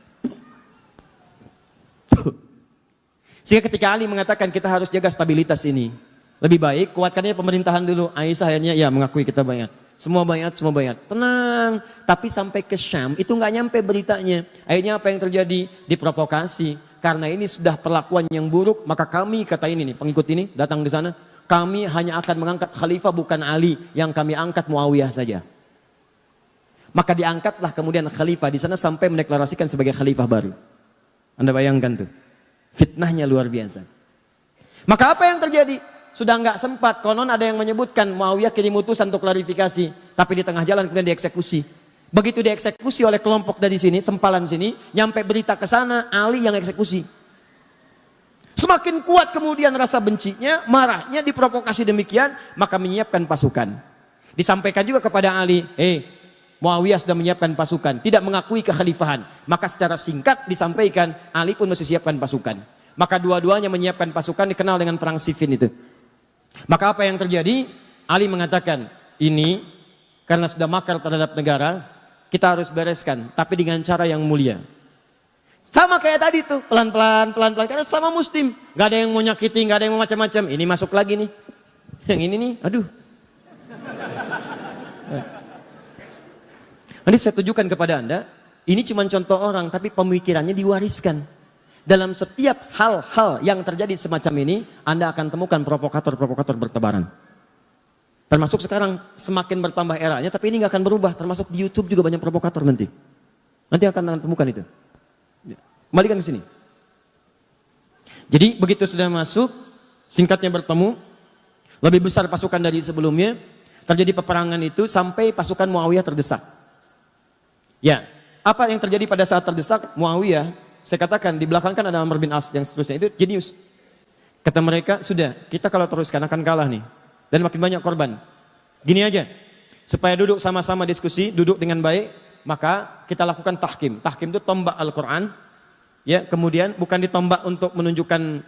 Sehingga ketika Ali mengatakan kita harus jaga stabilitas ini. Lebih baik kuatkannya pemerintahan dulu. Aisyah akhirnya ya mengakui kita bayat. Semua bayat. Tenang. Tapi sampai ke Syam itu nggak nyampe beritanya. Akhirnya apa yang terjadi? Diprovokasi. Karena ini sudah perlakuan yang buruk, maka kami, kata ini nih, pengikut ini datang ke sana, kami hanya akan mengangkat khalifah bukan Ali, yang kami angkat Muawiyah saja. Maka diangkatlah kemudian khalifah di sana sampai mendeklarasikan sebagai khalifah baru. Anda bayangkan tuh, fitnahnya luar biasa. Maka apa yang terjadi? Sudah nggak sempat, konon ada yang menyebutkan Muawiyah kirim utusan untuk klarifikasi, tapi di tengah jalan kemudian dieksekusi. Begitu dieksekusi oleh kelompok dari sini, sempalan sini, nyampe berita ke sana, Ali yang eksekusi. Semakin kuat kemudian rasa bencinya, marahnya, diprovokasi demikian, maka menyiapkan pasukan. Disampaikan juga kepada Ali, Muawiyah sudah menyiapkan pasukan, tidak mengakui kekhalifahan. Maka secara singkat disampaikan, Ali pun mesti siapkan pasukan. Maka dua-duanya menyiapkan pasukan, dikenal dengan perang Siffin itu. Maka apa yang terjadi? Ali mengatakan, ini karena sudah makar terhadap negara, kita harus bereskan, tapi dengan cara yang mulia. Sama kayak tadi tuh, pelan-pelan, karena sama muslim. Gak ada yang mau nyakiti, gak ada yang mau macam-macam. Ini masuk lagi nih. Yang ini nih, aduh. Nanti saya tunjukkan kepada Anda, ini cuma contoh orang, tapi pemikirannya diwariskan. Dalam setiap hal-hal yang terjadi semacam ini, Anda akan temukan provokator-provokator bertebaran. Termasuk sekarang semakin bertambah eranya, tapi ini nggak akan berubah. Termasuk di YouTube juga banyak provokator nanti. Nanti akan temukan itu. Kembalikan ke sini. Jadi begitu sudah masuk, singkatnya bertemu, lebih besar pasukan dari sebelumnya, terjadi peperangan itu sampai pasukan Muawiyah terdesak. Ya, apa yang terjadi pada saat terdesak Muawiyah? Saya katakan di belakang kan ada Amr bin As yang seterusnya, itu jenius. Kata mereka, sudah kita kalau teruskan akan kalah nih. Dan makin banyak korban. Gini aja, supaya duduk sama-sama diskusi, duduk dengan baik, maka kita lakukan tahkim. Tahkim itu tombak Al-Quran. Ya, kemudian bukan ditombak untuk menunjukkan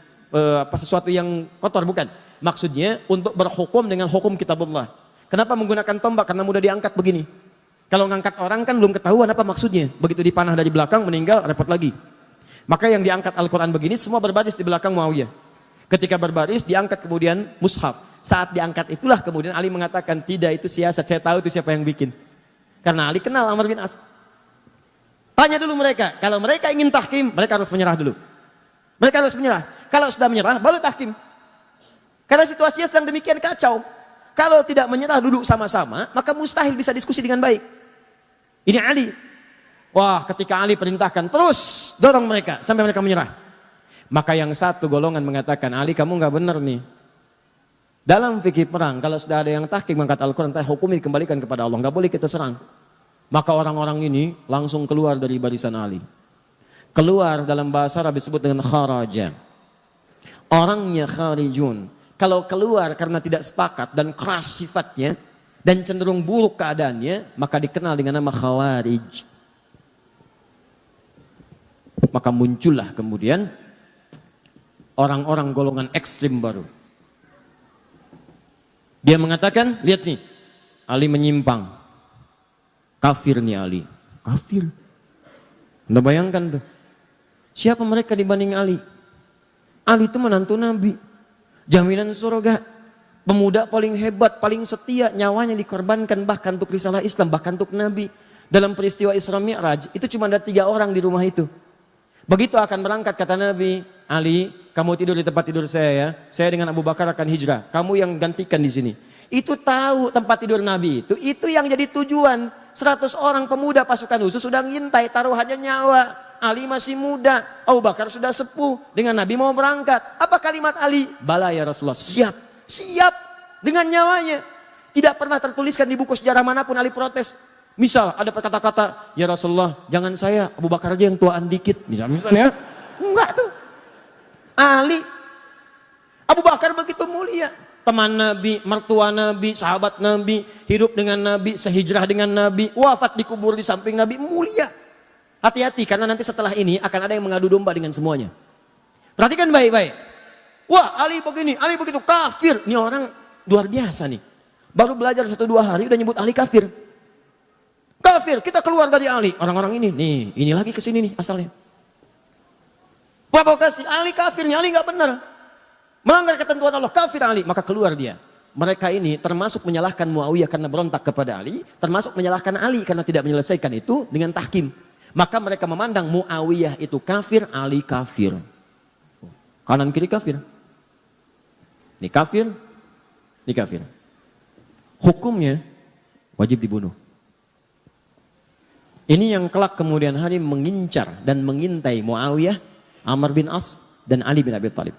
sesuatu yang kotor, bukan. Maksudnya untuk berhukum dengan hukum kitabullah. Kenapa menggunakan tombak? Karena mudah diangkat begini. Kalau ngangkat orang kan belum ketahuan apa maksudnya. Begitu dipanah dari belakang meninggal repot lagi. Maka yang diangkat Al-Quran begini semua berbaris di belakang Muawiyah. Ketika berbaris diangkat kemudian mushaf. Saat diangkat itulah kemudian Ali mengatakan tidak itu siasat, saya tahu itu siapa yang bikin. Karena Ali kenal Amr bin As. Tanya dulu mereka, kalau mereka ingin tahkim, mereka harus menyerah dulu. Mereka harus menyerah. Kalau sudah menyerah, baru tahkim. Karena situasinya sedang demikian kacau. Kalau tidak menyerah duduk sama-sama, maka mustahil bisa diskusi dengan baik. Ini Ali. Wah, ketika Ali perintahkan, terus dorong mereka sampai mereka menyerah. Maka yang satu golongan mengatakan, Ali kamu nggak benar nih. Dalam fikih perang, kalau sudah ada yang tahkim mengangkat Al-Quran, hukumi dikembalikan kepada Allah, nggak boleh kita serang. Maka orang-orang ini langsung keluar dari barisan Ali. Keluar dalam bahasa Arab disebut dengan kharaja. Orangnya kharijun. Kalau keluar karena tidak sepakat dan keras sifatnya dan cenderung buruk keadaannya, maka dikenal dengan nama khawarij. Maka muncullah kemudian orang-orang golongan ekstrim baru. Dia mengatakan, lihat nih, Ali menyimpang. Kafir nih Ali. Kafir. Anda bayangkan tuh. Siapa mereka dibanding Ali? Ali itu menantu Nabi. Jaminan surga. Pemuda paling hebat, paling setia. Nyawanya dikorbankan bahkan untuk risalah Islam, bahkan untuk Nabi. Dalam peristiwa Isra Mi'raj, itu cuma ada 3 orang di rumah itu. Begitu akan berangkat kata Nabi, Ali, kamu tidur di tempat tidur saya ya. Saya dengan Abu Bakar akan hijrah. Kamu yang gantikan di sini. Itu tahu tempat tidur Nabi itu. Itu yang jadi tujuan. 100 orang pemuda pasukan khusus sudah ngintai, taruhannya nyawa. Ali masih muda, Abu Bakar sudah sepuh. Dengan Nabi mau berangkat. Apa kalimat Ali? Bala ya Rasulullah. Siap. Siap. Dengan nyawanya. Tidak pernah tertuliskan di buku sejarah manapun Ali protes. Misal ada kata-kata, ya Rasulullah jangan saya, Abu Bakar aja yang tuaan dikit. Misalnya. Enggak tuh. Ali. Abu Bakar begitu mulia. Teman Nabi, mertua Nabi, sahabat Nabi, hidup dengan Nabi, sehijrah dengan Nabi, wafat dikubur di samping Nabi, mulia. Hati-hati karena nanti setelah ini akan ada yang mengadu domba dengan semuanya. Perhatikan baik-baik. Wah Ali begini, Ali begitu, kafir. Ini orang luar biasa nih. Baru belajar 1-2 hari udah nyebut Ali kafir. Kafir, kita keluar dari Ali. Orang-orang ini, nih ini lagi kesini nih asalnya. Provokasi, Ali kafir nih, Ali gak benar. Melanggar ketentuan Allah, kafir Ali, maka keluar dia. Mereka ini termasuk menyalahkan Muawiyah karena berontak kepada Ali, termasuk menyalahkan Ali karena tidak menyelesaikan itu dengan tahkim. Maka mereka memandang Muawiyah itu kafir, Ali kafir. Kanan kiri kafir. Ini kafir, ini kafir. Hukumnya wajib dibunuh. Ini yang kelak kemudian hari mengincar dan mengintai Muawiyah, Amr bin As, dan Ali bin Abi Thalib.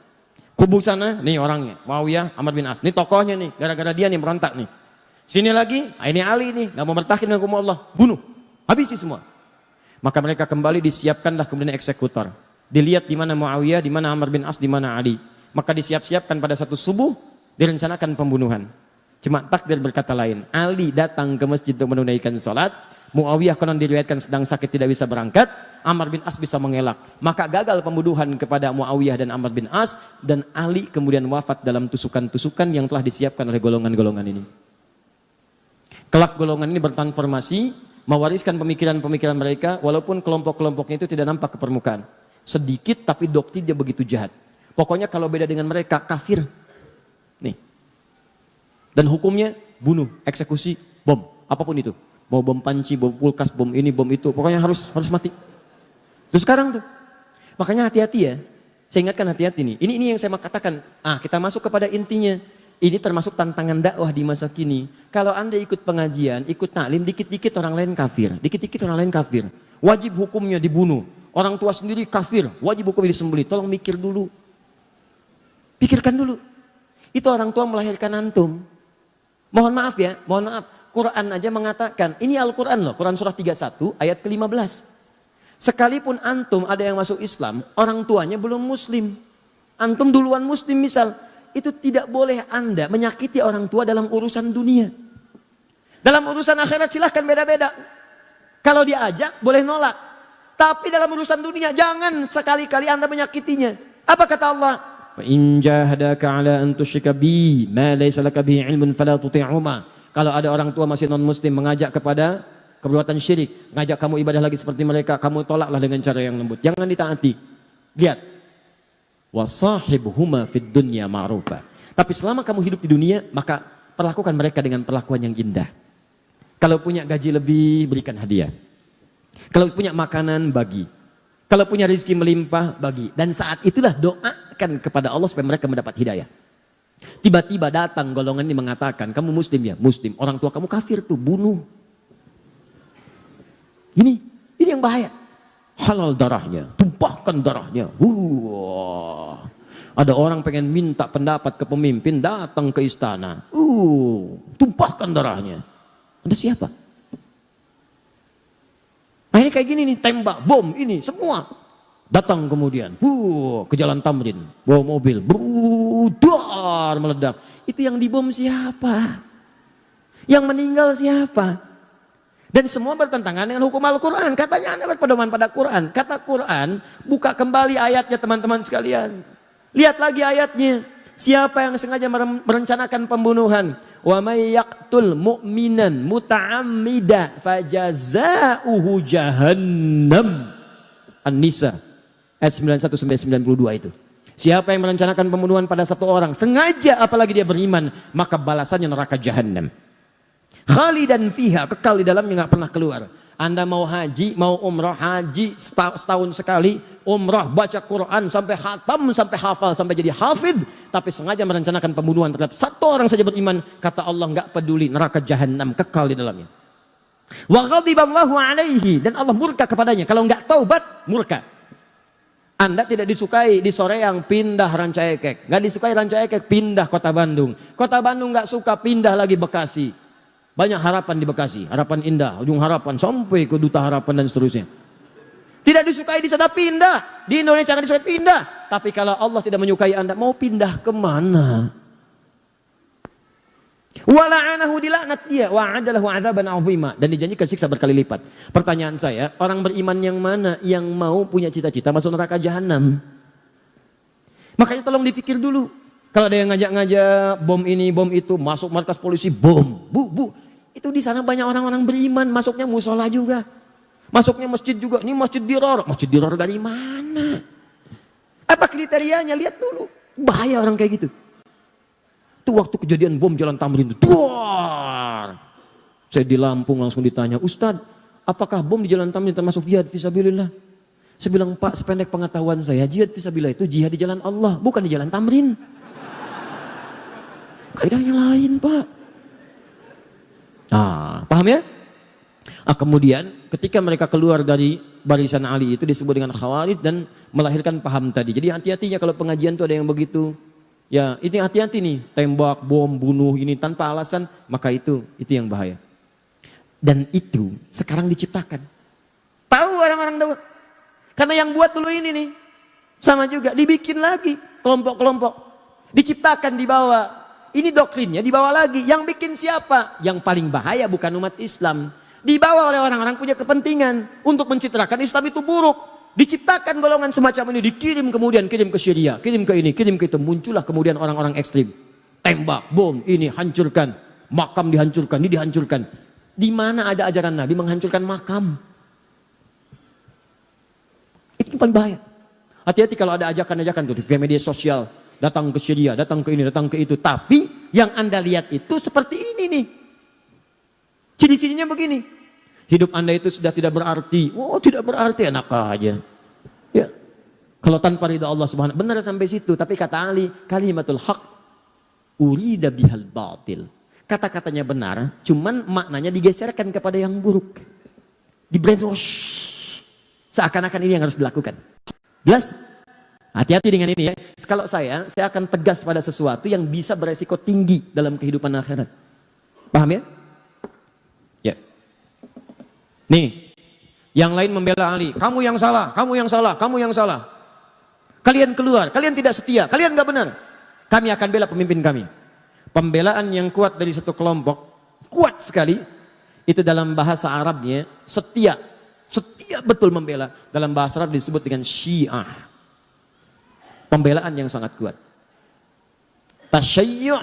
Kubu sana, nih orangnya, Muawiyah, Amr bin As. Ini tokohnya nih, gara-gara dia nih merontak nih. Sini lagi, ini Ali nih, gak mau bertahan dengan hukum Allah. Bunuh, habisi semua. Maka mereka kembali disiapkanlah kemudian eksekutor. Dilihat di mana Muawiyah, di mana Amr bin As, di mana Ali. Maka disiap-siapkan pada satu subuh, direncanakan pembunuhan. Cuma takdir berkata lain. Ali datang ke masjid untuk menunaikan salat. Muawiyah konon diriwayatkan sedang sakit tidak bisa berangkat. Amr bin As bisa mengelak. Maka gagal pembunuhan kepada Muawiyah dan Amr bin As. Dan Ali kemudian wafat dalam tusukan-tusukan yang telah disiapkan oleh golongan-golongan ini. Kelak golongan ini bertransformasi, mewariskan pemikiran-pemikiran mereka, walaupun kelompok-kelompoknya itu tidak nampak ke permukaan. Sedikit tapi doktrin dia begitu jahat. Pokoknya kalau beda dengan mereka, kafir. Nih. Dan hukumnya bunuh, eksekusi, bom, apapun itu. Mau bom panci, bom kulkas, bom ini, bom itu, pokoknya harus mati. Terus sekarang tuh, makanya hati-hati ya. Saya ingatkan hati-hati nih. Ini yang saya katakan. Kita masuk kepada intinya. Ini termasuk tantangan dakwah di masa kini. Kalau Anda ikut pengajian, ikut taklim, dikit-dikit orang lain kafir. Dikit-dikit orang lain kafir. Wajib hukumnya dibunuh. Orang tua sendiri kafir. Wajib hukumnya disembelih. Tolong mikir dulu. Pikirkan dulu. Itu orang tua melahirkan antum. Mohon maaf ya, mohon maaf. Quran aja mengatakan, ini Al-Quran loh. Quran surah 31 ayat ke-15. Sekalipun antum ada yang masuk Islam, orang tuanya belum muslim. Antum duluan muslim misal, itu tidak boleh Anda menyakiti orang tua dalam urusan dunia. Dalam urusan akhirat silahkan beda-beda. Kalau diajak boleh nolak. Tapi dalam urusan dunia jangan sekali-kali Anda menyakitinya. Apa kata Allah? فَإِنْ جَاهَدَاكَ عَلَىٰ أَنْ تُشْرِكَ بِي مَا لَيْسَ لَكَ بِهِ عِلْمٌ فَلَا تُطِعْهُمَا. Kalau ada orang tua masih non-muslim mengajak kepada perbuatan syirik, ngajak kamu ibadah lagi seperti mereka, kamu tolaklah dengan cara yang lembut. Jangan ditaati. Lihat. Wasahibhuma fid dunya ma'rufa. Tapi selama kamu hidup di dunia, maka perlakukan mereka dengan perlakuan yang indah. Kalau punya gaji lebih, berikan hadiah. Kalau punya makanan, bagi. Kalau punya rezeki melimpah, bagi. Dan saat itulah doakan kepada Allah supaya mereka mendapat hidayah. Tiba-tiba datang golongan ini mengatakan, kamu muslim ya? Muslim. Orang tua kamu kafir tuh, bunuh. Ini yang bahaya. Halal darahnya, tumpahkan darahnya. Ada orang pengen minta pendapat ke pemimpin, datang ke istana. Tumpahkan darahnya. Anda siapa? Ini kayak gini nih, tembak, bom, ini semua. Datang kemudian, ke Jalan Tamrin, bawa mobil, dar meledak. Itu yang dibom siapa? Yang meninggal siapa? Dan semua bertentangan dengan hukum Al-Quran. Katanya Anda berpedoman pada Quran. Kata Quran, buka kembali ayatnya teman-teman sekalian. Lihat lagi ayatnya. Siapa yang sengaja merencanakan pembunuhan? Wa may yaqtul mu'minan muta'ammida fajaza'uhu jahannam. An-Nisa ayat 91 sampai 92 itu. Siapa yang merencanakan pembunuhan pada satu orang sengaja apalagi dia beriman, maka balasannya neraka jahannam. Khalidan fiha, kekal di dalamnya, nggak pernah keluar. Anda mau haji, mau umrah, haji setahun sekali, umrah baca Quran sampai khatam, sampai hafal, sampai jadi hafid, tapi sengaja merencanakan pembunuhan terhadap satu orang saja beriman, kata Allah nggak peduli, neraka jahannam, kekal di dalamnya. Wa ghadiballahu alaihi, dan Allah murka kepadanya. Kalau nggak taubat, murka. Anda tidak disukai di Soreang, pindah Ranca Ekek. Nggak disukai Ranca Ekek, pindah Kota Bandung. Kota Bandung nggak suka, pindah lagi Bekasi. Banyak harapan di Bekasi, harapan indah, ujung harapan, sampai ke Duta Harapan dan seterusnya. Tidak disukai di sana, pindah. Di Indonesia nggak disukai, pindah. Tapi kalau Allah tidak menyukai Anda, mau pindah kemana? Wala'anahu, dilaknat dia, wa'adalahu adzaban 'azima, dan dijanjikan siksa berkali lipat. Pertanyaan saya, orang beriman yang mana yang mau punya cita-cita masuk neraka jahanam? Makanya tolong dipikir dulu. Kalau ada yang ngajak-ngajak bom ini, bom itu, masuk markas polisi, bom, bu. Itu di sana banyak orang-orang beriman, masuknya musola juga. Masuknya masjid juga. Ini masjid diror. Masjid diror dari mana? Apa kriterianya? Lihat dulu. Bahaya orang kayak gitu. Itu waktu kejadian bom Jalan Tamrin itu. Saya di Lampung langsung ditanya, Ustadz, apakah bom di Jalan Tamrin termasuk jihad fisabilillah? Saya bilang, Pak, sependek pengetahuan saya, jihad fisabilillah itu jihad di jalan Allah, bukan di Jalan Tamrin. Kaidahnya lain, Pak. Paham ya? Kemudian ketika mereka keluar dari barisan Ali itu disebut dengan Khawarij dan melahirkan paham tadi. Jadi hati-hatinya kalau pengajian itu ada yang begitu. Ya, ini hati-hati nih, tembak, bom, bunuh ini tanpa alasan, maka itu yang bahaya. Dan itu sekarang diciptakan. Tahu orang-orang tahu. Karena yang buat dulu ini nih sama juga dibikin lagi kelompok-kelompok. Diciptakan di bawah. Ini doktrinnya dibawa lagi. Yang bikin siapa? Yang paling bahaya bukan umat Islam. Dibawa oleh orang-orang punya kepentingan untuk mencitrakan Islam itu buruk. Diciptakan golongan semacam ini, dikirim kemudian, kirim ke Syria, kirim ke ini, kirim ke itu. Muncullah kemudian orang-orang ekstrim. Tembak, bom, ini hancurkan. Makam dihancurkan, ini dihancurkan. Di mana ada ajaran Nabi menghancurkan makam? Itu paling bahaya. Hati-hati kalau ada ajakan-ajakan tuh di media sosial. Datang ke Syria, datang ke ini, datang ke itu. Tapi yang Anda lihat itu seperti ini nih. Ciri-cirinya begini. Hidup Anda itu sudah tidak berarti. Oh, tidak berarti, enak aja. Ya. Kalau tanpa ridha Allah Subhanahu, benar sampai situ. Tapi kata Ali, kalimatul haq urida bihal batil. Kata-katanya benar, cuman maknanya digeserkan kepada yang buruk. Di brainwash. Seakan-akan ini yang harus dilakukan. Jelas? Hati-hati dengan ini ya. Kalau saya akan tegas pada sesuatu yang bisa beresiko tinggi dalam kehidupan akhirat. Paham ya? Ya. Nih, yang lain membela Ali. Kamu yang salah, kamu yang salah, kamu yang salah. Kalian keluar, kalian tidak setia, kalian gak benar. Kami akan bela pemimpin kami. Pembelaan yang kuat dari satu kelompok, kuat sekali. Itu dalam bahasa Arabnya setia. Setia betul membela. Dalam bahasa Arab disebut dengan syiah. Pembelaan yang sangat kuat. Tasyayyu',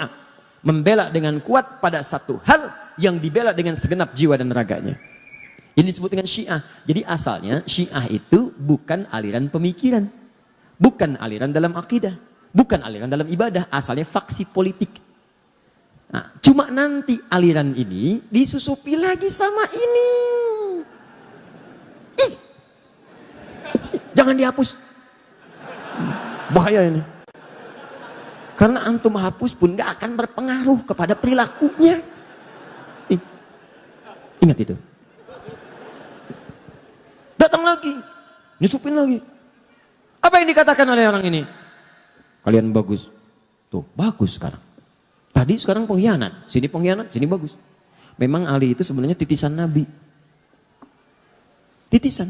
membela dengan kuat pada satu hal yang dibela dengan segenap jiwa dan raganya. Ini disebut dengan syiah. Jadi asalnya syiah itu bukan aliran pemikiran. Bukan aliran dalam akidah. Bukan aliran dalam ibadah. Asalnya faksi politik. Nah, cuma nanti aliran ini disusupi lagi sama ini. Ih, jangan dihapus. Bahaya ini. Karena antum hapus pun gak akan berpengaruh kepada perilakunya. Ingat itu. Datang lagi, nyusupin lagi. Apa yang dikatakan oleh orang ini? Kalian bagus. Tuh, bagus sekarang. Tadi sekarang pengkhianat, sini bagus. Memang Ali itu sebenarnya titisan Nabi. Titisan.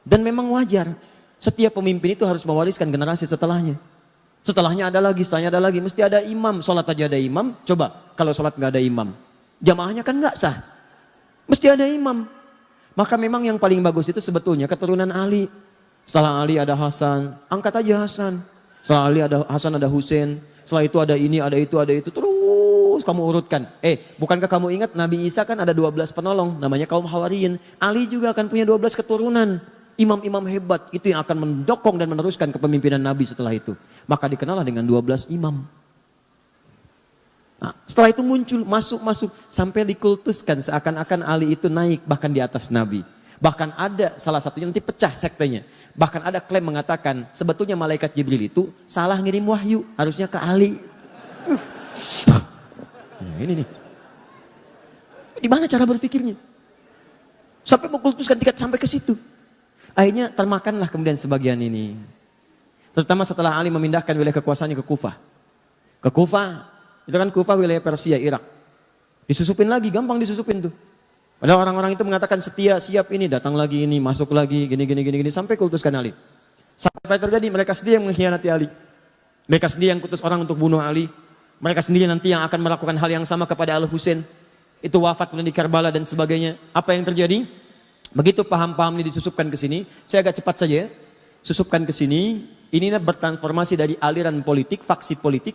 Dan memang wajar. Setiap pemimpin itu harus mewariskan generasi setelahnya. Setelahnya ada lagi, setelahnya ada lagi. Mesti ada imam, sholat aja ada imam. Coba, kalau sholat nggak ada imam. Jamaahnya kan nggak sah. Mesti ada imam. Maka memang yang paling bagus itu sebetulnya keturunan Ali. Setelah Ali ada Hasan, angkat aja Hasan. Setelah Ali ada Hasan, ada Husain. Setelah itu ada ini, ada itu, ada itu. Terus kamu urutkan. Bukankah kamu ingat Nabi Isa kan ada 12 penolong. Namanya kaum Hawariyin. Ali juga akan punya 12 keturunan. Imam-imam hebat itu yang akan mendokong dan meneruskan kepemimpinan Nabi setelah itu. Maka dikenallah dengan 12 imam. Nah, setelah itu muncul, masuk. Sampai dikultuskan seakan-akan Ali itu naik bahkan di atas Nabi. Bahkan ada salah satunya nanti pecah sektenya. Bahkan ada klaim mengatakan sebetulnya malaikat Jibril itu salah ngirim wahyu. Harusnya ke Ali. Nah, ini nih. Di mana cara berpikirnya? Sampai mengkultuskan tingkat sampai ke situ. Akhirnya termakanlah kemudian sebagian ini. Terutama setelah Ali memindahkan wilayah kekuasaannya ke Kufah. Ke Kufah, itu kan Kufah wilayah Persia, Irak. Disusupin lagi, gampang disusupin tuh. Padahal orang-orang itu mengatakan setia, siap ini, datang lagi ini, masuk lagi, gini, sampai kultuskan Ali. Sampai terjadi mereka sendiri yang mengkhianati Ali. Mereka sendiri yang kutus orang untuk bunuh Ali. Mereka sendiri nanti yang akan melakukan hal yang sama kepada Al-Husain. Itu wafat di Karbala dan sebagainya. Apa yang terjadi? Begitu paham-paham ini disusupkan ke sini, saya agak cepat saja. Susupkan ke sini, ini bertransformasi dari aliran politik, faksi politik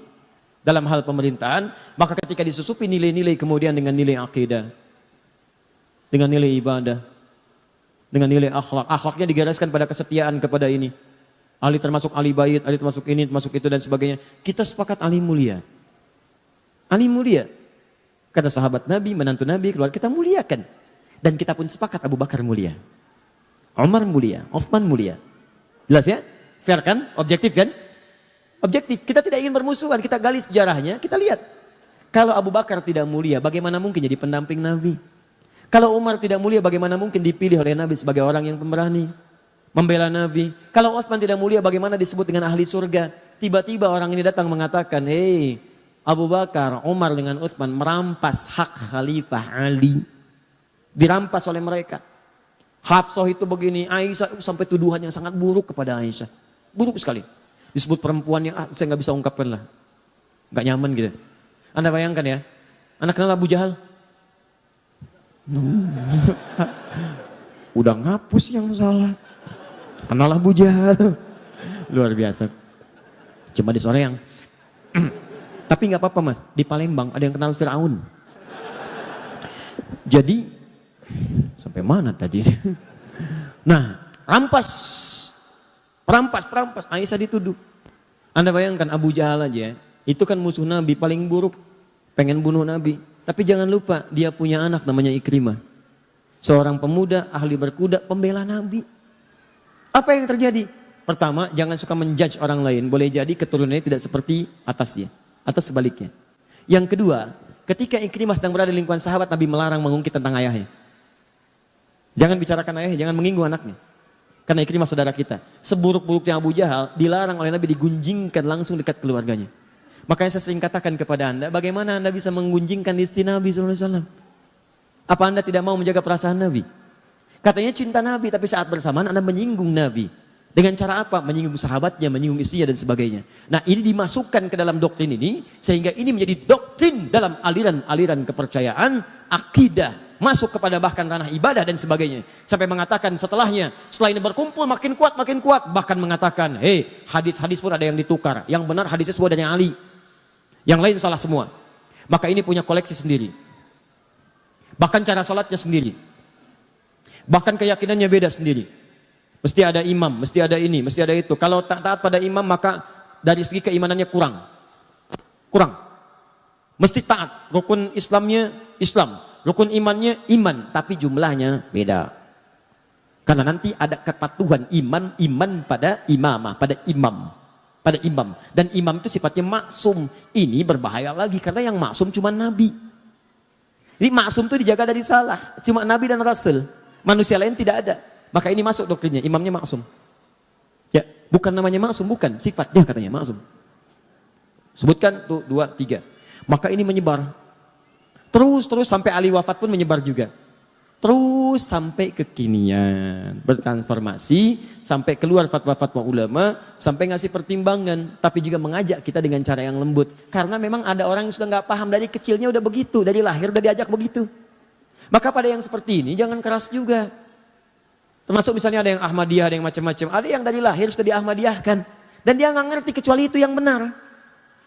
dalam hal pemerintahan. Maka ketika disusupi nilai-nilai kemudian dengan nilai akidah, dengan nilai ibadah, dengan nilai akhlak. Akhlaknya digariskan pada kesetiaan kepada ini. Ali termasuk Ali Bait, Ali termasuk ini, termasuk itu dan sebagainya. Kita sepakat Ali mulia. Ali mulia. Kata sahabat Nabi, menantu Nabi, keluar kita muliakan. Dan kita pun sepakat Abu Bakar mulia. Umar mulia, Utsman mulia. Jelas ya? Fair kan? Objektif kan? Objektif. Kita tidak ingin bermusuhan, kita gali sejarahnya, kita lihat. Kalau Abu Bakar tidak mulia, bagaimana mungkin jadi pendamping Nabi? Kalau Umar tidak mulia, bagaimana mungkin dipilih oleh Nabi sebagai orang yang pemberani? Membela Nabi. Kalau Utsman tidak mulia, bagaimana disebut dengan ahli surga? Tiba-tiba orang ini datang mengatakan, hei Abu Bakar, Umar dengan Utsman merampas hak Khalifah Ali. Dirampas oleh mereka. Hafsah itu begini, Aisyah sampai tuduhan yang sangat buruk kepada Aisyah. Buruk sekali. Disebut perempuan yang saya nggak bisa ungkapkan lah. Nggak nyaman gitu. Anda bayangkan ya, Anda kenal Abu Jahal? Udah ngapus yang salah. Kenal Abu Jahal. Luar biasa. Cuma di sore yang tapi nggak apa-apa mas, di Palembang ada yang kenal Firaun. Jadi sampai mana tadi? Nah, rampas. Aisyah dituduh. Anda bayangkan Abu Jahal aja, itu kan musuh Nabi paling buruk. pengen bunuh Nabi. Tapi jangan lupa dia punya anak namanya Ikrimah. Seorang pemuda ahli berkuda pembela Nabi. Apa yang terjadi? Pertama, jangan suka menjudge orang lain. Boleh jadi keturunannya tidak seperti atasnya atau sebaliknya. Yang kedua, ketika Ikrimah sedang berada di lingkungan sahabat, Nabi melarang mengungkit tentang ayahnya. Jangan bicarakan ayahnya, jangan menyinggung anaknya. Karena Ikrimah saudara kita. Seburuk-buruknya Abu Jahal dilarang oleh Nabi digunjingkan langsung dekat keluarganya. Makanya saya sering katakan kepada Anda, bagaimana Anda bisa menggunjingkan istri Nabi SAW? Apa Anda tidak mau menjaga perasaan Nabi? Katanya cinta Nabi, tapi saat bersamaan Anda menyinggung Nabi. Dengan cara apa? Menyinggung sahabatnya, menyinggung istrinya dan sebagainya. Nah, ini dimasukkan ke dalam doktrin ini, sehingga ini menjadi doktrin dalam aliran-aliran kepercayaan, akidah, masuk kepada bahkan ranah ibadah dan sebagainya. Sampai mengatakan setelahnya, setelah ini berkumpul makin kuat, bahkan mengatakan, hadis-hadis pun ada yang ditukar. Yang benar hadisnya semua dari Ali. Yang lain salah semua. Maka ini punya koleksi sendiri. Bahkan cara sholatnya sendiri. Bahkan keyakinannya beda sendiri. Mesti ada imam, mesti ada ini, mesti ada itu. Kalau tak taat pada imam maka dari segi keimanannya kurang. Mesti taat. Rukun Islamnya Islam. Rukun imannya iman. Tapi jumlahnya beda. Karena nanti ada kepatuhan iman pada imamah, pada imam. Dan imam itu sifatnya maksum. Ini berbahaya lagi karena yang maksum cuma Nabi. Jadi maksum itu dijaga dari salah. Cuma Nabi dan Rasul. Manusia lain tidak ada. Maka ini masuk doktrinnya, imamnya maksum. Ya, bukan namanya maksum, bukan. Sifatnya katanya maksum. Sebutkan tuh 2, 3. Maka ini menyebar. Terus sampai Ali wafat pun menyebar juga. Terus sampai kekinian. Bertransformasi, sampai keluar fatwa-fatwa ulama, sampai ngasih pertimbangan. Tapi juga mengajak kita dengan cara yang lembut. Karena memang ada orang yang sudah nggak paham dari kecilnya udah begitu. Dari lahir udah diajak begitu. Maka pada yang seperti ini jangan keras juga. Termasuk misalnya ada yang Ahmadiyah, ada yang macam-macam. Ada yang dari lahir sudah di-Ahmadiyahkan. Dan dia nggak ngerti kecuali itu yang benar.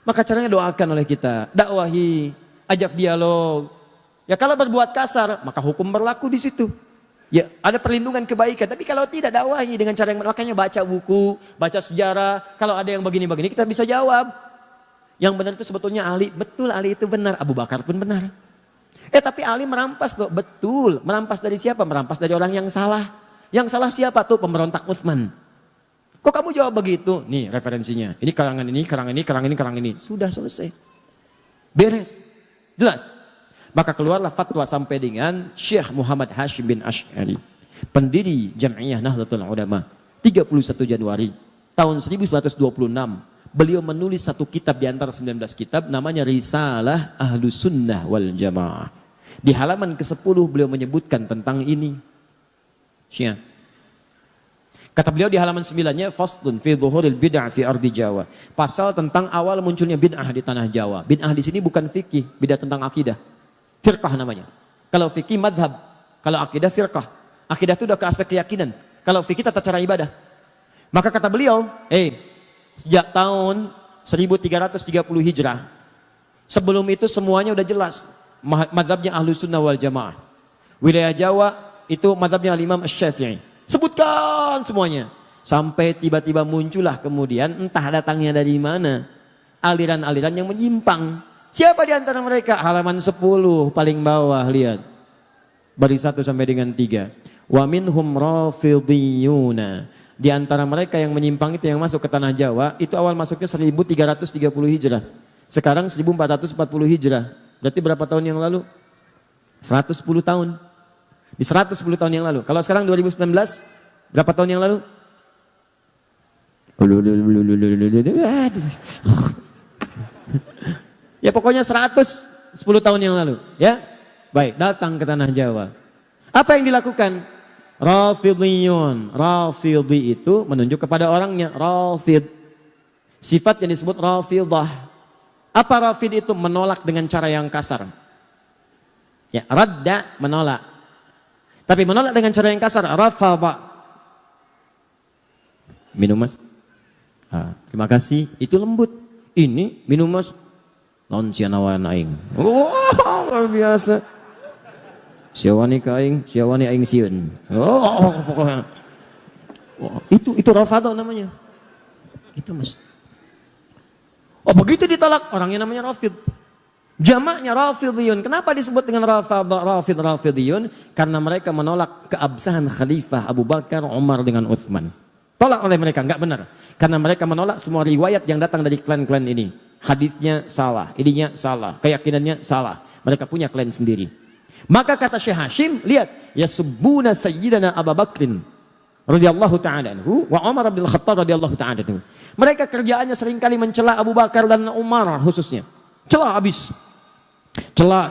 Maka caranya doakan oleh kita. Dakwahi, ajak dialog. Ya kalau berbuat kasar, maka hukum berlaku di situ. Ya ada perlindungan kebaikan. Tapi kalau tidak, dakwahi dengan cara yang benar. Makanya baca buku, baca sejarah. Kalau ada yang begini-begini kita bisa jawab. Yang benar itu sebetulnya Ali. Betul Ali itu benar. Abu Bakar pun benar. Tapi Ali merampas loh. Betul. Merampas dari siapa? Merampas dari orang yang salah. Yang salah siapa tuh? Pemberontak Utsman. Kok kamu jawab begitu? Nih referensinya. Ini karangan ini. Sudah selesai. Beres. Jelas. Maka keluarlah fatwa sampai dengan Syekh Muhammad Hashim bin Asy'ari. Pendiri Jam'iyah Nahdlatul Ulama. 31 Januari tahun 1926. Beliau menulis satu kitab di antara 19 kitab. Namanya Risalah Ahlus Sunnah wal Jamaah. Di halaman ke-10 beliau menyebutkan tentang ini. Syiah. Kata beliau di halaman 9-nya, Faslun fi dhuhuril bid'ah fi ardi Jawa. Pasal tentang awal munculnya bid'ah di tanah Jawa. Bid'ah di sini bukan fikih, bid'ah tentang akidah. Firqah namanya. Kalau fikih madhab, kalau akidah firqah. Akidah itu udah ke aspek keyakinan. Kalau fikih tata cara ibadah. Maka kata beliau, sejak tahun 1330 Hijrah, sebelum itu semuanya udah jelas. Madhabnya Ahlus Sunnah wal Jamaah. Wilayah Jawa itu madhabnya Imam Asy-Syafi'i. Sebutkan semuanya. Sampai tiba-tiba muncullah kemudian entah datangnya dari mana. Aliran-aliran yang menyimpang. Siapa di antara mereka? Halaman 10 paling bawah lihat. Baris 1 sampai dengan 3. Wa minhum rafidhiyuna. Di antara mereka yang menyimpang itu yang masuk ke tanah Jawa. Itu awal masuknya 1330 Hijrah. Sekarang 1440 Hijrah. Berarti berapa tahun yang lalu? 110 tahun. Di 110 tahun yang lalu. Kalau sekarang 2019, berapa tahun yang lalu? Ya pokoknya 110 tahun yang lalu. Ya, baik, datang ke tanah Jawa. Apa yang dilakukan? Rafidhiyun. Rafidhi itu menunjuk kepada orangnya. Rafid. Sifat yang disebut Rafidah. Apa Rafid itu? Menolak dengan cara yang kasar. Ya, radda menolak. Tapi menolak dengan cara yang kasar. Rafadha. Minum mas. Terima kasih. Itu lembut. Ini minum mas. Non sianawan aing. Luar biasa. Siawani ka aing, siawani aing sieun. Pokoknya. Itu rafadha namanya. Itu mas. Begitu ditolak orangnya namanya Rafid. Jamaknya Rafidhiyun. Kenapa disebut dengan Rafidhiyun? Karena mereka menolak keabsahan Khalifah Abu Bakar, Umar dengan Uthman. Tolak oleh mereka, enggak benar. Karena mereka menolak semua riwayat yang datang dari klan-klan ini. Hadisnya salah, ininya salah, keyakinannya salah. Mereka punya klan sendiri. Maka kata Syekh Hashim, lihat, yasubbuna sayyidana Abu Bakrin radhiyallahu ta'ala anhu wa Umar bin Khattab radhiyallahu ta'ala anhu. Mereka kerjaannya seringkali mencela Abu Bakar dan Umar khususnya. Cela habis. Cela.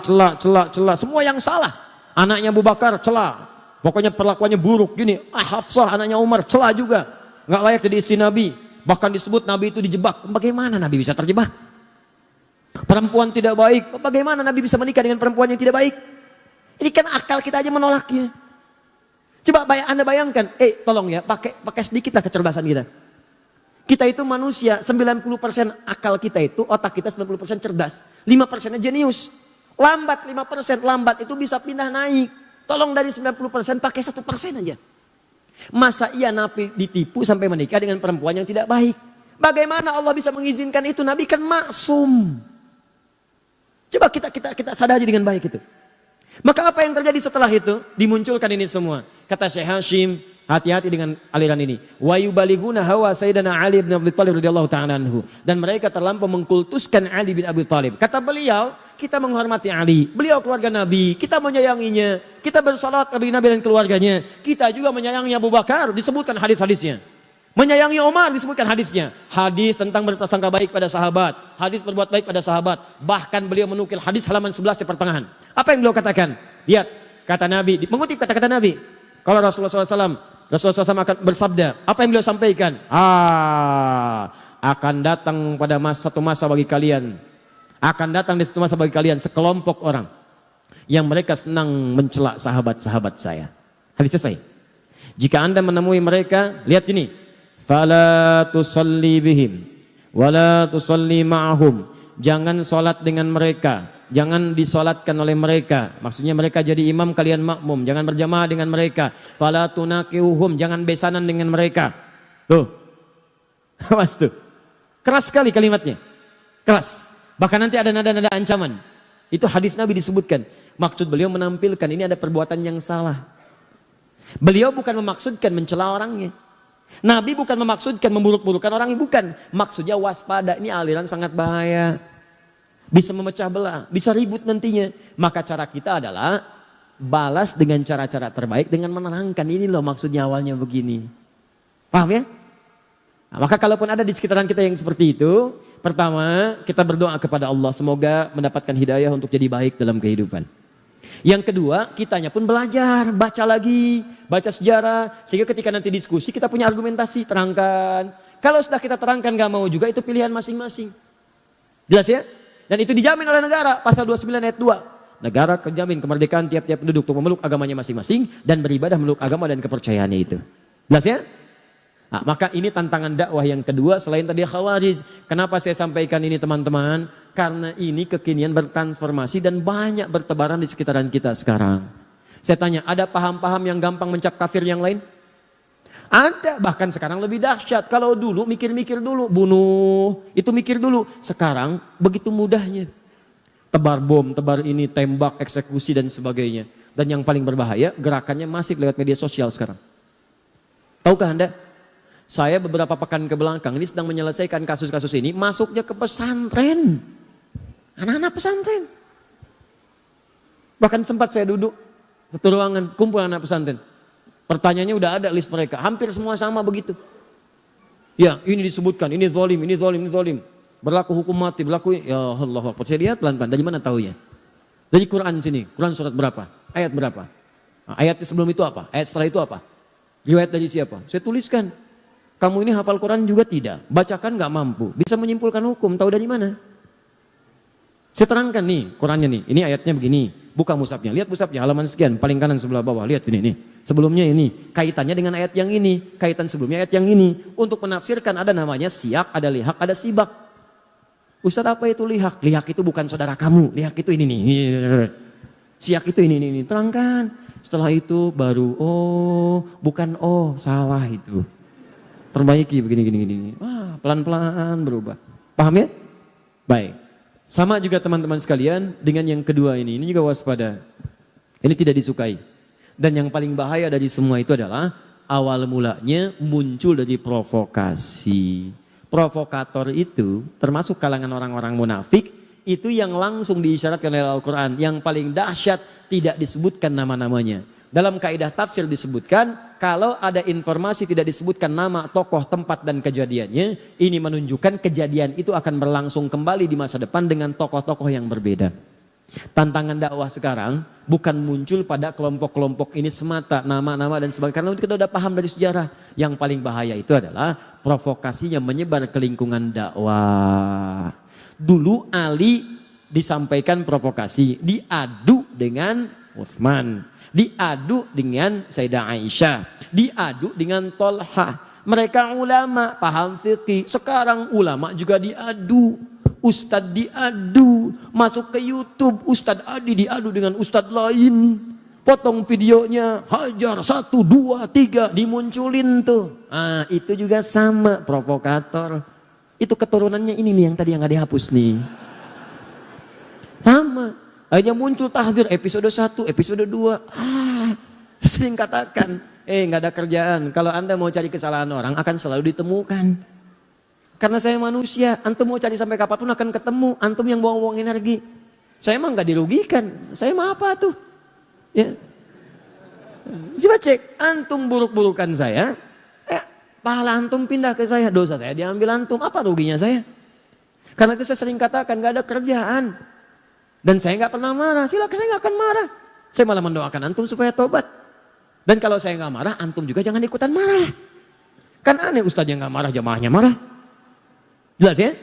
Semua yang salah. Anaknya Abu Bakar cela. Pokoknya perlakuannya buruk gini. Hafsah anaknya Umar cela juga. Nggak layak jadi istri Nabi. Bahkan disebut Nabi itu dijebak. Bagaimana Nabi bisa terjebak? Perempuan tidak baik. Bagaimana Nabi bisa menikah dengan perempuan yang tidak baik? Ini kan akal kita aja menolaknya. Coba Anda bayangkan. Tolong ya, pakai sedikitlah kecerdasan kita. Kita itu manusia, 90% akal kita itu, otak kita 90% cerdas. 5%-nya jenius. Lambat 5%, lambat itu bisa pindah naik. Tolong dari 90% pakai 1% aja. Masa iya Nabi ditipu sampai menikah dengan perempuan yang tidak baik? Bagaimana Allah bisa mengizinkan itu? Nabi kan maksum. Coba kita sadari dengan baik itu. Maka apa yang terjadi setelah itu? Dimunculkan ini semua. Kata Syekh Hashim, hati-hati dengan aliran ini. Wa yubaliguna hawa Sayyidina Ali bin Abi Thalib radhiyallahu ta'ala anhu. Dan mereka terlampau mengkultuskan Ali bin Abi Thalib. Kata beliau, kita menghormati Ali. Beliau keluarga Nabi, kita menyayanginya. Kita bersalat kepada Nabi dan keluarganya. Kita juga menyayangi Abu Bakar, disebutkan hadis-hadisnya. Menyayangi Umar, disebutkan hadisnya. Hadis tentang berprasangka baik pada sahabat. Hadis berbuat baik pada sahabat. Bahkan beliau menukil hadis halaman 11 di pertengahan. Apa yang beliau katakan? Lihat, kata Nabi, mengutip kata-kata Nabi. Kalau Rasulullah SAW akan bersabda, apa yang beliau sampaikan? Akan datang pada satu masa bagi kalian. Akan datang di satu masa bagi kalian sekelompok orang yang mereka senang mencela sahabat-sahabat saya. Hadis selesai. Jika Anda menemui mereka, lihat ini. Fala tusalli bihim wala tusalli ma'ahum. Jangan sholat dengan mereka, jangan disolatkan oleh mereka. Maksudnya mereka jadi imam, kalian makmum. Jangan berjamaah dengan mereka. Fala tunakiuhum, jangan besanan dengan mereka. Tuh, awas tuh, keras sekali kalimatnya, keras. Bahkan nanti ada nada-nada ancaman. Itu hadis Nabi disebutkan. Maksud beliau menampilkan ini ada perbuatan yang salah. Beliau bukan memaksudkan mencela orangnya. Nabi bukan memaksudkan memburuk-burukkan orang, bukan. Maksudnya waspada, ini aliran sangat bahaya. Bisa memecah belah, bisa ribut nantinya. Maka cara kita adalah balas dengan cara-cara terbaik dengan menerangkan. Ini loh maksudnya awalnya begini. Paham ya? Nah, maka kalaupun ada di sekitaran kita yang seperti itu, pertama kita berdoa kepada Allah. Semoga mendapatkan hidayah untuk jadi baik dalam kehidupan. Yang kedua, kitanya pun belajar, baca lagi, baca sejarah, sehingga ketika nanti diskusi kita punya argumentasi, terangkan. Kalau sudah kita terangkan gak mau juga, itu pilihan masing-masing. Jelas ya? Dan itu dijamin oleh negara, pasal 29 ayat 2. Negara menjamin kemerdekaan tiap-tiap penduduk untuk memeluk agamanya masing-masing dan beribadah memeluk agama dan kepercayaannya itu. Jelas ya? Nah, maka ini tantangan dakwah yang kedua selain tadi Khawarij. Kenapa saya sampaikan ini teman-teman? Karena ini kekinian bertransformasi dan banyak bertebaran di sekitaran kita sekarang. Saya tanya, ada paham-paham yang gampang mencap kafir yang lain? Ada, bahkan sekarang lebih dahsyat. Kalau dulu mikir-mikir dulu, bunuh, itu mikir dulu. Sekarang begitu mudahnya. Tebar bom, tebar ini, tembak, eksekusi dan sebagainya. Dan yang paling berbahaya, gerakannya masif lewat media sosial sekarang. Tahukah Anda? Saya beberapa pekan ke belakang ini sedang menyelesaikan kasus-kasus ini, masuknya ke pesantren. Anak-anak pesantren. Bahkan sempat saya duduk satu ruangan, kumpul anak pesantren. Pertanyaannya udah ada list mereka, hampir semua sama begitu. Ya, ini disebutkan, ini zalim, ini zalim, ini zalim. Berlaku hukum mati, berlaku, ya Allah. Saya lihat pelan-pelan, dari mana tahunya? Dari Quran sini, Quran surat berapa? Ayat berapa? Nah, ayat sebelum itu apa? Ayat setelah itu apa? Riwayat dari siapa? Saya tuliskan. Kamu ini hafal Quran juga tidak, bacakan gak mampu, bisa menyimpulkan hukum, tahu dari mana? Saya terangkan nih, Qurannya nih, ini ayatnya begini, buka mushafnya, lihat mushafnya, halaman sekian, paling kanan sebelah bawah, lihat sini nih. Sebelumnya ini, kaitannya dengan ayat yang ini, kaitan sebelumnya ayat yang ini. Untuk menafsirkan ada namanya siyak, ada lihak, ada sibak. Ustaz apa itu lihak? Lihak itu bukan saudara kamu, lihak itu ini nih. Siyak itu ini, terangkan. Setelah itu baru, oh bukan oh, salah itu. Perbaiki begini. Wah, pelan-pelan berubah. Paham ya? Baik. Sama juga teman-teman sekalian dengan yang kedua ini juga waspada. Ini tidak disukai. Dan yang paling bahaya dari semua itu adalah awal mulanya muncul dari provokasi. Provokator itu termasuk kalangan orang-orang munafik, itu yang langsung diisyaratkan oleh Al-Quran. Yang paling dahsyat tidak disebutkan nama-namanya. Dalam kaidah tafsir disebutkan, kalau ada informasi tidak disebutkan nama, tokoh, tempat, dan kejadiannya, ini menunjukkan kejadian itu akan berlangsung kembali di masa depan dengan tokoh-tokoh yang berbeda. Tantangan dakwah sekarang bukan muncul pada kelompok-kelompok ini semata, nama-nama dan sebagainya. Karena kita sudah paham dari sejarah. Yang paling bahaya itu adalah provokasinya menyebar ke lingkungan dakwah. Dulu Ali disampaikan provokasi, diadu dengan Utsman, diadu dengan Sayyidah Aisyah, diadu dengan Tolha. Mereka ulama, paham fikih. Sekarang ulama juga diadu, ustadz diadu, masuk ke YouTube, Ustadz Adi diadu dengan ustadz lain, potong videonya, hajar 1, 2, 3, dimunculin tuh. Ah, itu juga sama, provokator. Itu keturunannya ini nih yang tadi yang gak dihapus nih. Sama. Akhirnya muncul tahdzir episode 1, episode 2. Sering katakan, gak ada kerjaan. Kalau Anda mau cari kesalahan orang akan selalu ditemukan. Karena saya manusia, antum mau cari sampai kapanpun akan ketemu. Antum yang buang-buang energi. Saya emang gak dirugikan. Saya mah apa tuh? Ya. Coba cek, antum buruk-burukan saya. Pahala antum pindah ke saya, dosa saya diambil antum, apa ruginya saya? Karena itu saya sering katakan gak ada kerjaan. Dan saya gak pernah marah, silakan saya gak akan marah. Saya malah mendoakan antum supaya tobat. Dan kalau saya gak marah, antum juga jangan ikutan marah. Kan aneh ustadz yang gak marah, jamaahnya marah. Jelas ya?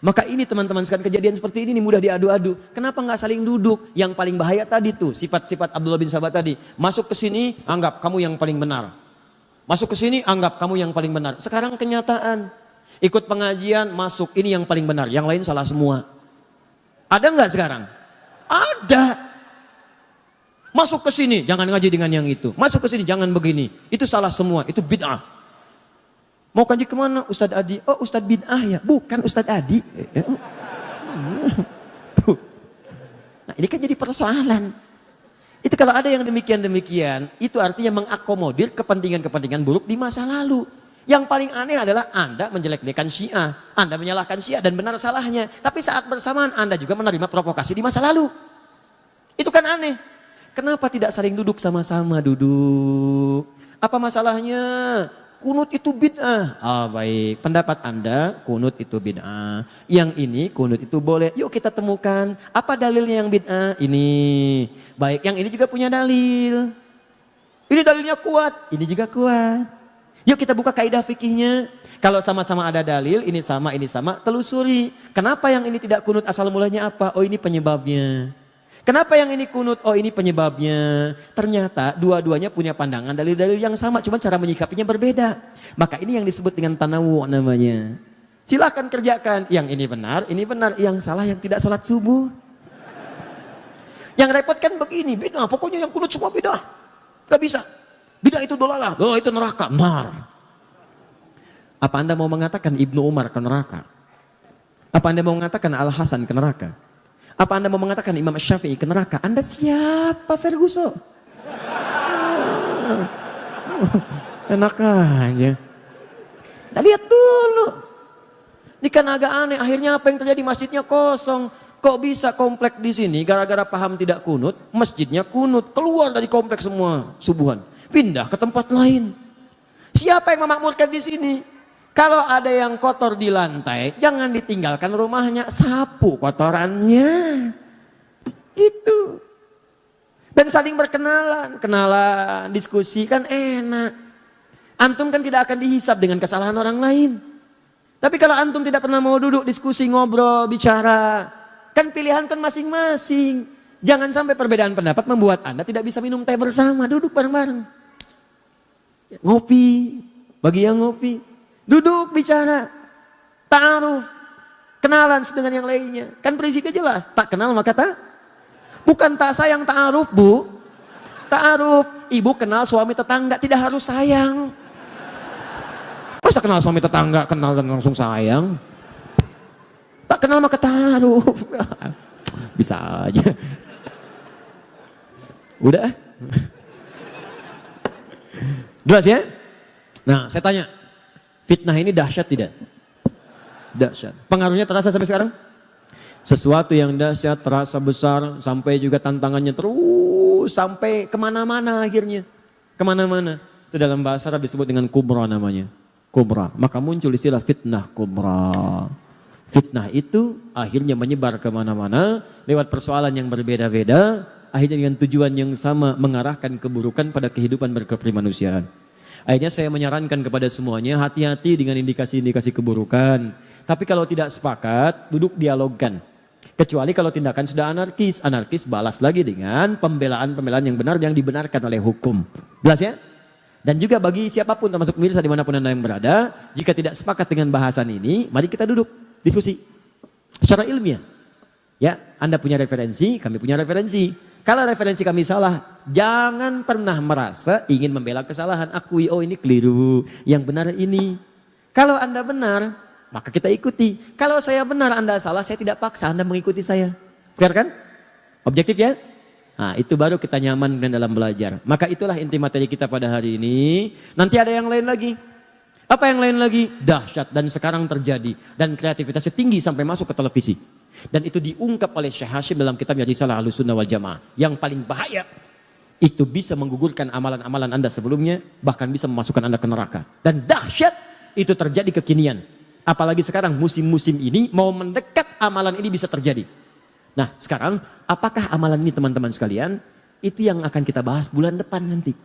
Maka ini teman-teman sekalian, kejadian seperti ini mudah diadu-adu. Kenapa gak saling duduk? Yang paling bahaya tadi tuh, sifat-sifat Abdullah bin Sabah tadi. Masuk ke sini, anggap kamu yang paling benar. Masuk ke sini, anggap kamu yang paling benar. Sekarang kenyataan, ikut pengajian, masuk, ini yang paling benar. Yang lain salah semua. Ada nggak sekarang? Ada. Masuk ke sini, jangan ngaji dengan yang itu. Masuk ke sini, jangan begini. Itu salah semua, itu bid'ah. Mau kaji kemana? Ustadz Adi. Oh, Ustadz bid'ah ya? Bukan Ustadz Adi. Tuh. Nah, ini kan jadi persoalan. Itu kalau ada yang demikian-demikian, itu artinya mengakomodir kepentingan-kepentingan buruk di masa lalu. Yang paling aneh adalah Anda menjelek-jelekan Syiah, Anda menyalahkan Syiah dan benar salahnya. Tapi saat bersamaan Anda juga menerima provokasi di masa lalu. Itu kan aneh. Kenapa tidak saling duduk sama-sama duduk? Apa masalahnya? Kunut itu bid'ah. Oh baik, pendapat Anda kunut itu bid'ah. Yang ini kunut itu boleh. Yuk kita temukan apa dalilnya yang bid'ah ini. Baik, yang ini juga punya dalil. Ini dalilnya kuat, ini juga kuat. Yuk kita buka kaidah fikihnya. Kalau sama-sama ada dalil, ini sama, telusuri. Kenapa yang ini tidak kunut, asal mulanya apa? Oh ini penyebabnya. Kenapa yang ini kunut? Oh ini penyebabnya. Ternyata dua-duanya punya pandangan dalil-dalil yang sama, cuma cara menyikapinya berbeda. Maka ini yang disebut dengan tanawu namanya. Silahkan kerjakan. Yang ini benar, yang salah yang tidak sholat subuh. Yang repot kan begini, bid'ah, pokoknya yang kunut semua bid'ah. Gak bisa. Bid'ah itu dolalah, oh itu neraka. Nar. Apa Anda mau mengatakan Ibnu Umar ke neraka? Apa Anda mau mengatakan Al-Hasan ke neraka? Apa Anda mau mengatakan Imam Syafi'i ke neraka? Anda siapa Ferguson? Enak aja. Kita lihat dulu. Ini kan agak aneh. Akhirnya apa yang terjadi? Masjidnya kosong. Kok bisa komplek di sini gara-gara paham tidak kunut, masjidnya kunut. Keluar dari kompleks semua subuhan. Pindah ke tempat lain. Siapa yang memakmurkan di sini? Kalau ada yang kotor di lantai, jangan ditinggalkan rumahnya, sapu kotorannya. Gitu. Dan saling berkenalan, diskusi kan enak. Antum kan tidak akan dihisap dengan kesalahan orang lain. Tapi kalau antum tidak pernah mau duduk, diskusi, ngobrol, bicara, kan pilihan kan masing-masing. Jangan sampai perbedaan pendapat membuat Anda tidak bisa minum teh bersama, duduk bareng-bareng. Ngopi, bagi yang ngopi. Duduk bicara, ta'aruf, kenalan dengan yang lainnya. Kan prinsipnya jelas, tak kenal maka tak. Bukan tak sayang ta'aruf bu. Ta'aruf, ibu kenal suami tetangga tidak harus sayang. Masa kenal suami tetangga, kenal dan langsung sayang? Tak kenal maka taruh. Bisa aja. Udah. Jelas ya? Nah, saya tanya, fitnah ini dahsyat tidak? Dahsyat. Pengaruhnya terasa sampai sekarang? Sesuatu yang dahsyat terasa besar, sampai juga tantangannya terus sampai kemana-mana akhirnya. Kemana-mana. Itu dalam bahasa Arab disebut dengan kubra namanya. Kubra. Maka muncul istilah fitnah kubra. Fitnah itu akhirnya menyebar kemana-mana lewat persoalan yang berbeda-beda. Akhirnya dengan tujuan yang sama, mengarahkan keburukan pada kehidupan berkeprimanusiaan. Akhirnya saya menyarankan kepada semuanya, hati-hati dengan indikasi-indikasi keburukan. Tapi kalau tidak sepakat, duduk dialogkan. Kecuali kalau tindakan sudah anarkis. Anarkis balas lagi dengan pembelaan-pembelaan yang benar yang dibenarkan oleh hukum. Jelas ya? Dan juga bagi siapapun termasuk pemirsa dimanapun Anda yang berada, jika tidak sepakat dengan bahasan ini, mari kita duduk, diskusi. Secara ilmiah. Ya, Anda punya referensi, kami punya referensi. Kalau referensi kami salah, jangan pernah merasa ingin membela kesalahan. Akui, oh ini keliru, yang benar ini. Kalau Anda benar, maka kita ikuti. Kalau saya benar, Anda salah, saya tidak paksa Anda mengikuti saya. Fair kan? Objektif ya? Nah, itu baru kita nyaman dalam belajar. Maka itulah inti materi kita pada hari ini. Nanti ada yang lain lagi. Apa yang lain lagi? Dahsyat dan sekarang terjadi. Dan kreativitasnya tinggi sampai masuk ke televisi. Dan itu diungkap oleh Syekh Hashim dalam kitabnya Risalah Ahlussunnah wal Jamaah. Yang paling bahaya, itu bisa menggugurkan amalan-amalan Anda sebelumnya, bahkan bisa memasukkan Anda ke neraka. Dan dahsyat itu terjadi kekinian. Apalagi sekarang musim-musim ini mau mendekat amalan ini bisa terjadi. Nah sekarang apakah amalan ini teman-teman sekalian? Itu yang akan kita bahas bulan depan nanti.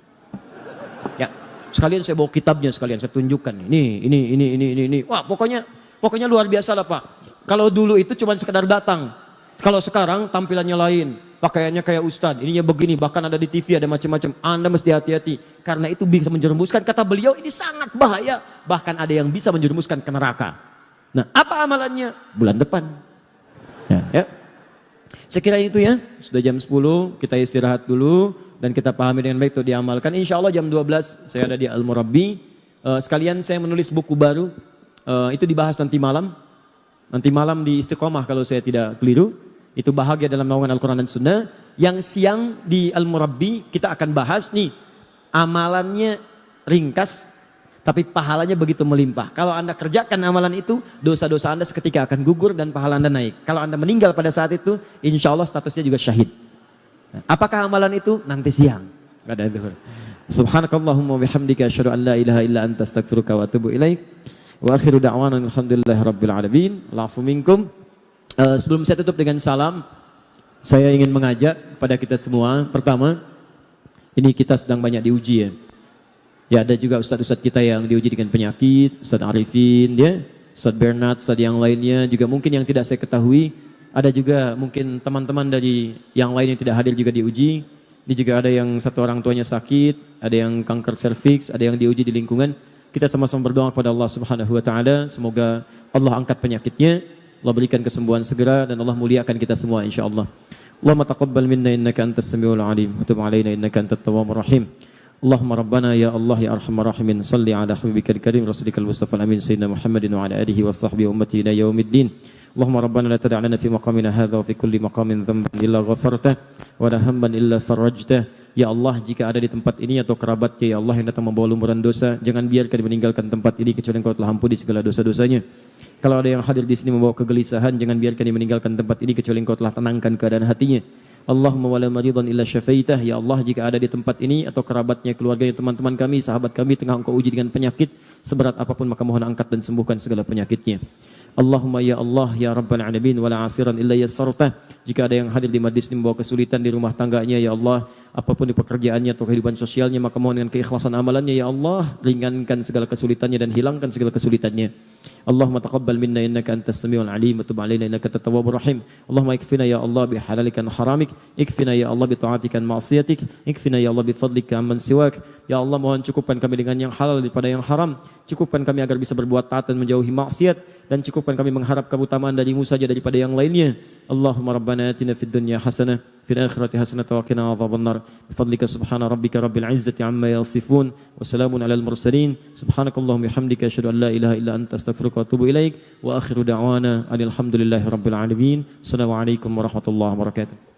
Ya, sekalian saya bawa kitabnya sekalian saya tunjukkan. Ini. Wah pokoknya luar biasa lah Pak. Kalau dulu itu cuma sekedar datang. Kalau sekarang tampilannya lain. Pakaiannya kayak ustadz. Ininya begini. Bahkan ada di TV ada macam-macam. Anda mesti hati-hati. Karena itu bisa menjerumuskan. Kata beliau ini sangat bahaya. Bahkan ada yang bisa menjerumuskan ke neraka. Nah apa amalannya? Bulan depan. Ya. Sekira itu ya. Sudah jam 10. Kita istirahat dulu. Dan kita pahami dengan baik untuk diamalkan. Insya Allah jam 12 saya ada di Al-Murabbi. Sekalian saya menulis buku baru. Itu dibahas nanti malam. Nanti malam di Istiqomah kalau saya tidak keliru. Itu bahagia dalam naungan Al-Quran dan Sunnah. Yang siang di Al-Murabbi kita akan bahas nih. Amalannya ringkas. Tapi pahalanya begitu melimpah. Kalau Anda kerjakan amalan itu. Dosa-dosa Anda seketika akan gugur dan pahala Anda naik. Kalau Anda meninggal pada saat itu. Insya Allah statusnya juga syahid. Nah, apakah amalan itu? Nanti siang. Gak ada zuhur. Subhanakallahumma bihamdika asyhadu an la ilaha illa anta astaghfiruka wa atubu ilaik. Wa akhiru da'wana alhamdulillahi rabbil alamin. Al'afu minkum. Sebelum saya tutup dengan salam, saya ingin mengajak pada kita semua. Pertama, ini kita sedang banyak diuji ya. Ya ada juga ustadz-ustadz kita yang diuji dengan penyakit, Ustadz Arifin ya, Ustadz Bernard, ustadz yang lainnya juga mungkin yang tidak saya ketahui. Ada juga mungkin teman-teman dari yang lain yang tidak hadir juga diuji. Ini juga ada yang satu orang tuanya sakit, ada yang kanker serviks, ada yang diuji di lingkungan. Kita sama-sama berdoa kepada Allah Subhanahu wa taala, semoga Allah angkat penyakitnya, Allah berikan kesembuhan segera dan Allah muliakan kita semua insyaallah. Allahumma taqabbal minna innaka antas samiul alim wa tub alaina innaka antat tawwabur rahim. Allahumma rabbana ya Allah ya arhamar rahimin salli ala habibikal karim rasulikal mustafa amin sayyidina Muhammadin wa ala alihi wa sahbihi ummati ila yaumiddin. Allahumma rabbana la tada' lana fi maqamina hadha wa fi kulli maqamin dhanban illa ghafartah wa la hamman illa farajtah. Ya Allah, jika ada di tempat ini atau kerabatnya ya Allah yang datang membawa lumuran dosa, jangan biarkan meninggalkan tempat ini kecuali Engkau telah ampuni segala dosa-dosanya. Kalau ada yang hadir di sini membawa kegelisahan, jangan biarkan dia meninggalkan tempat ini kecuali Engkau telah tenangkan keadaan hatinya. Allahumma wala maridan illa syafaitah. Ya Allah, jika ada di tempat ini atau kerabatnya, keluarganya, teman-teman kami, sahabat kami tengah Engkau uji dengan penyakit seberat apapun, maka mohon angkat dan sembuhkan segala penyakitnya. Allahumma ya Allah ya Rabbal Alamin wala asiran illa yassartah. Jika ada yang hadir di majlis ini membawa kesulitan di rumah tangganya ya Allah, apapun di pekerjaannya atau kehidupan sosialnya, maka mohon dengan keikhlasan amalannya ya Allah, ringankan segala kesulitannya dan hilangkan segala kesulitannya. Allahumma taqabbal minna innaka antas samiul alim wa tub alaina innaka antat tawwabur rahim. Allahumma ikfina ya Allah bi halalika an haramik, ikfina ya Allah bi ta'atika an ma'siyatik, ikfina ya Allah bi fadlika amman siwak. Ya Allah, mohon cukupkan kami dengan yang halal daripada yang haram. Cukupkan kami agar bisa berbuat taat dan menjauhi maksiat. dan cukupkan kami mengharap keutamaan darimu saja daripada yang lainnya. Allahumma rabbana atina fid dunya hasanah fil akhirati hasanah wa qina adzabannar. Bifadlika subhana rabbika rabbil izzati amma yasifun wa salamun alal mursalin. Subhanakallahumma bihamdika asyhadu an la ilaha illa anta astaghfiruka wa atubu ilaik. Wa akhiru da'wana alhamdulillahi rabbil alamin. Assalamualaikum warahmatullahi wabarakatuh.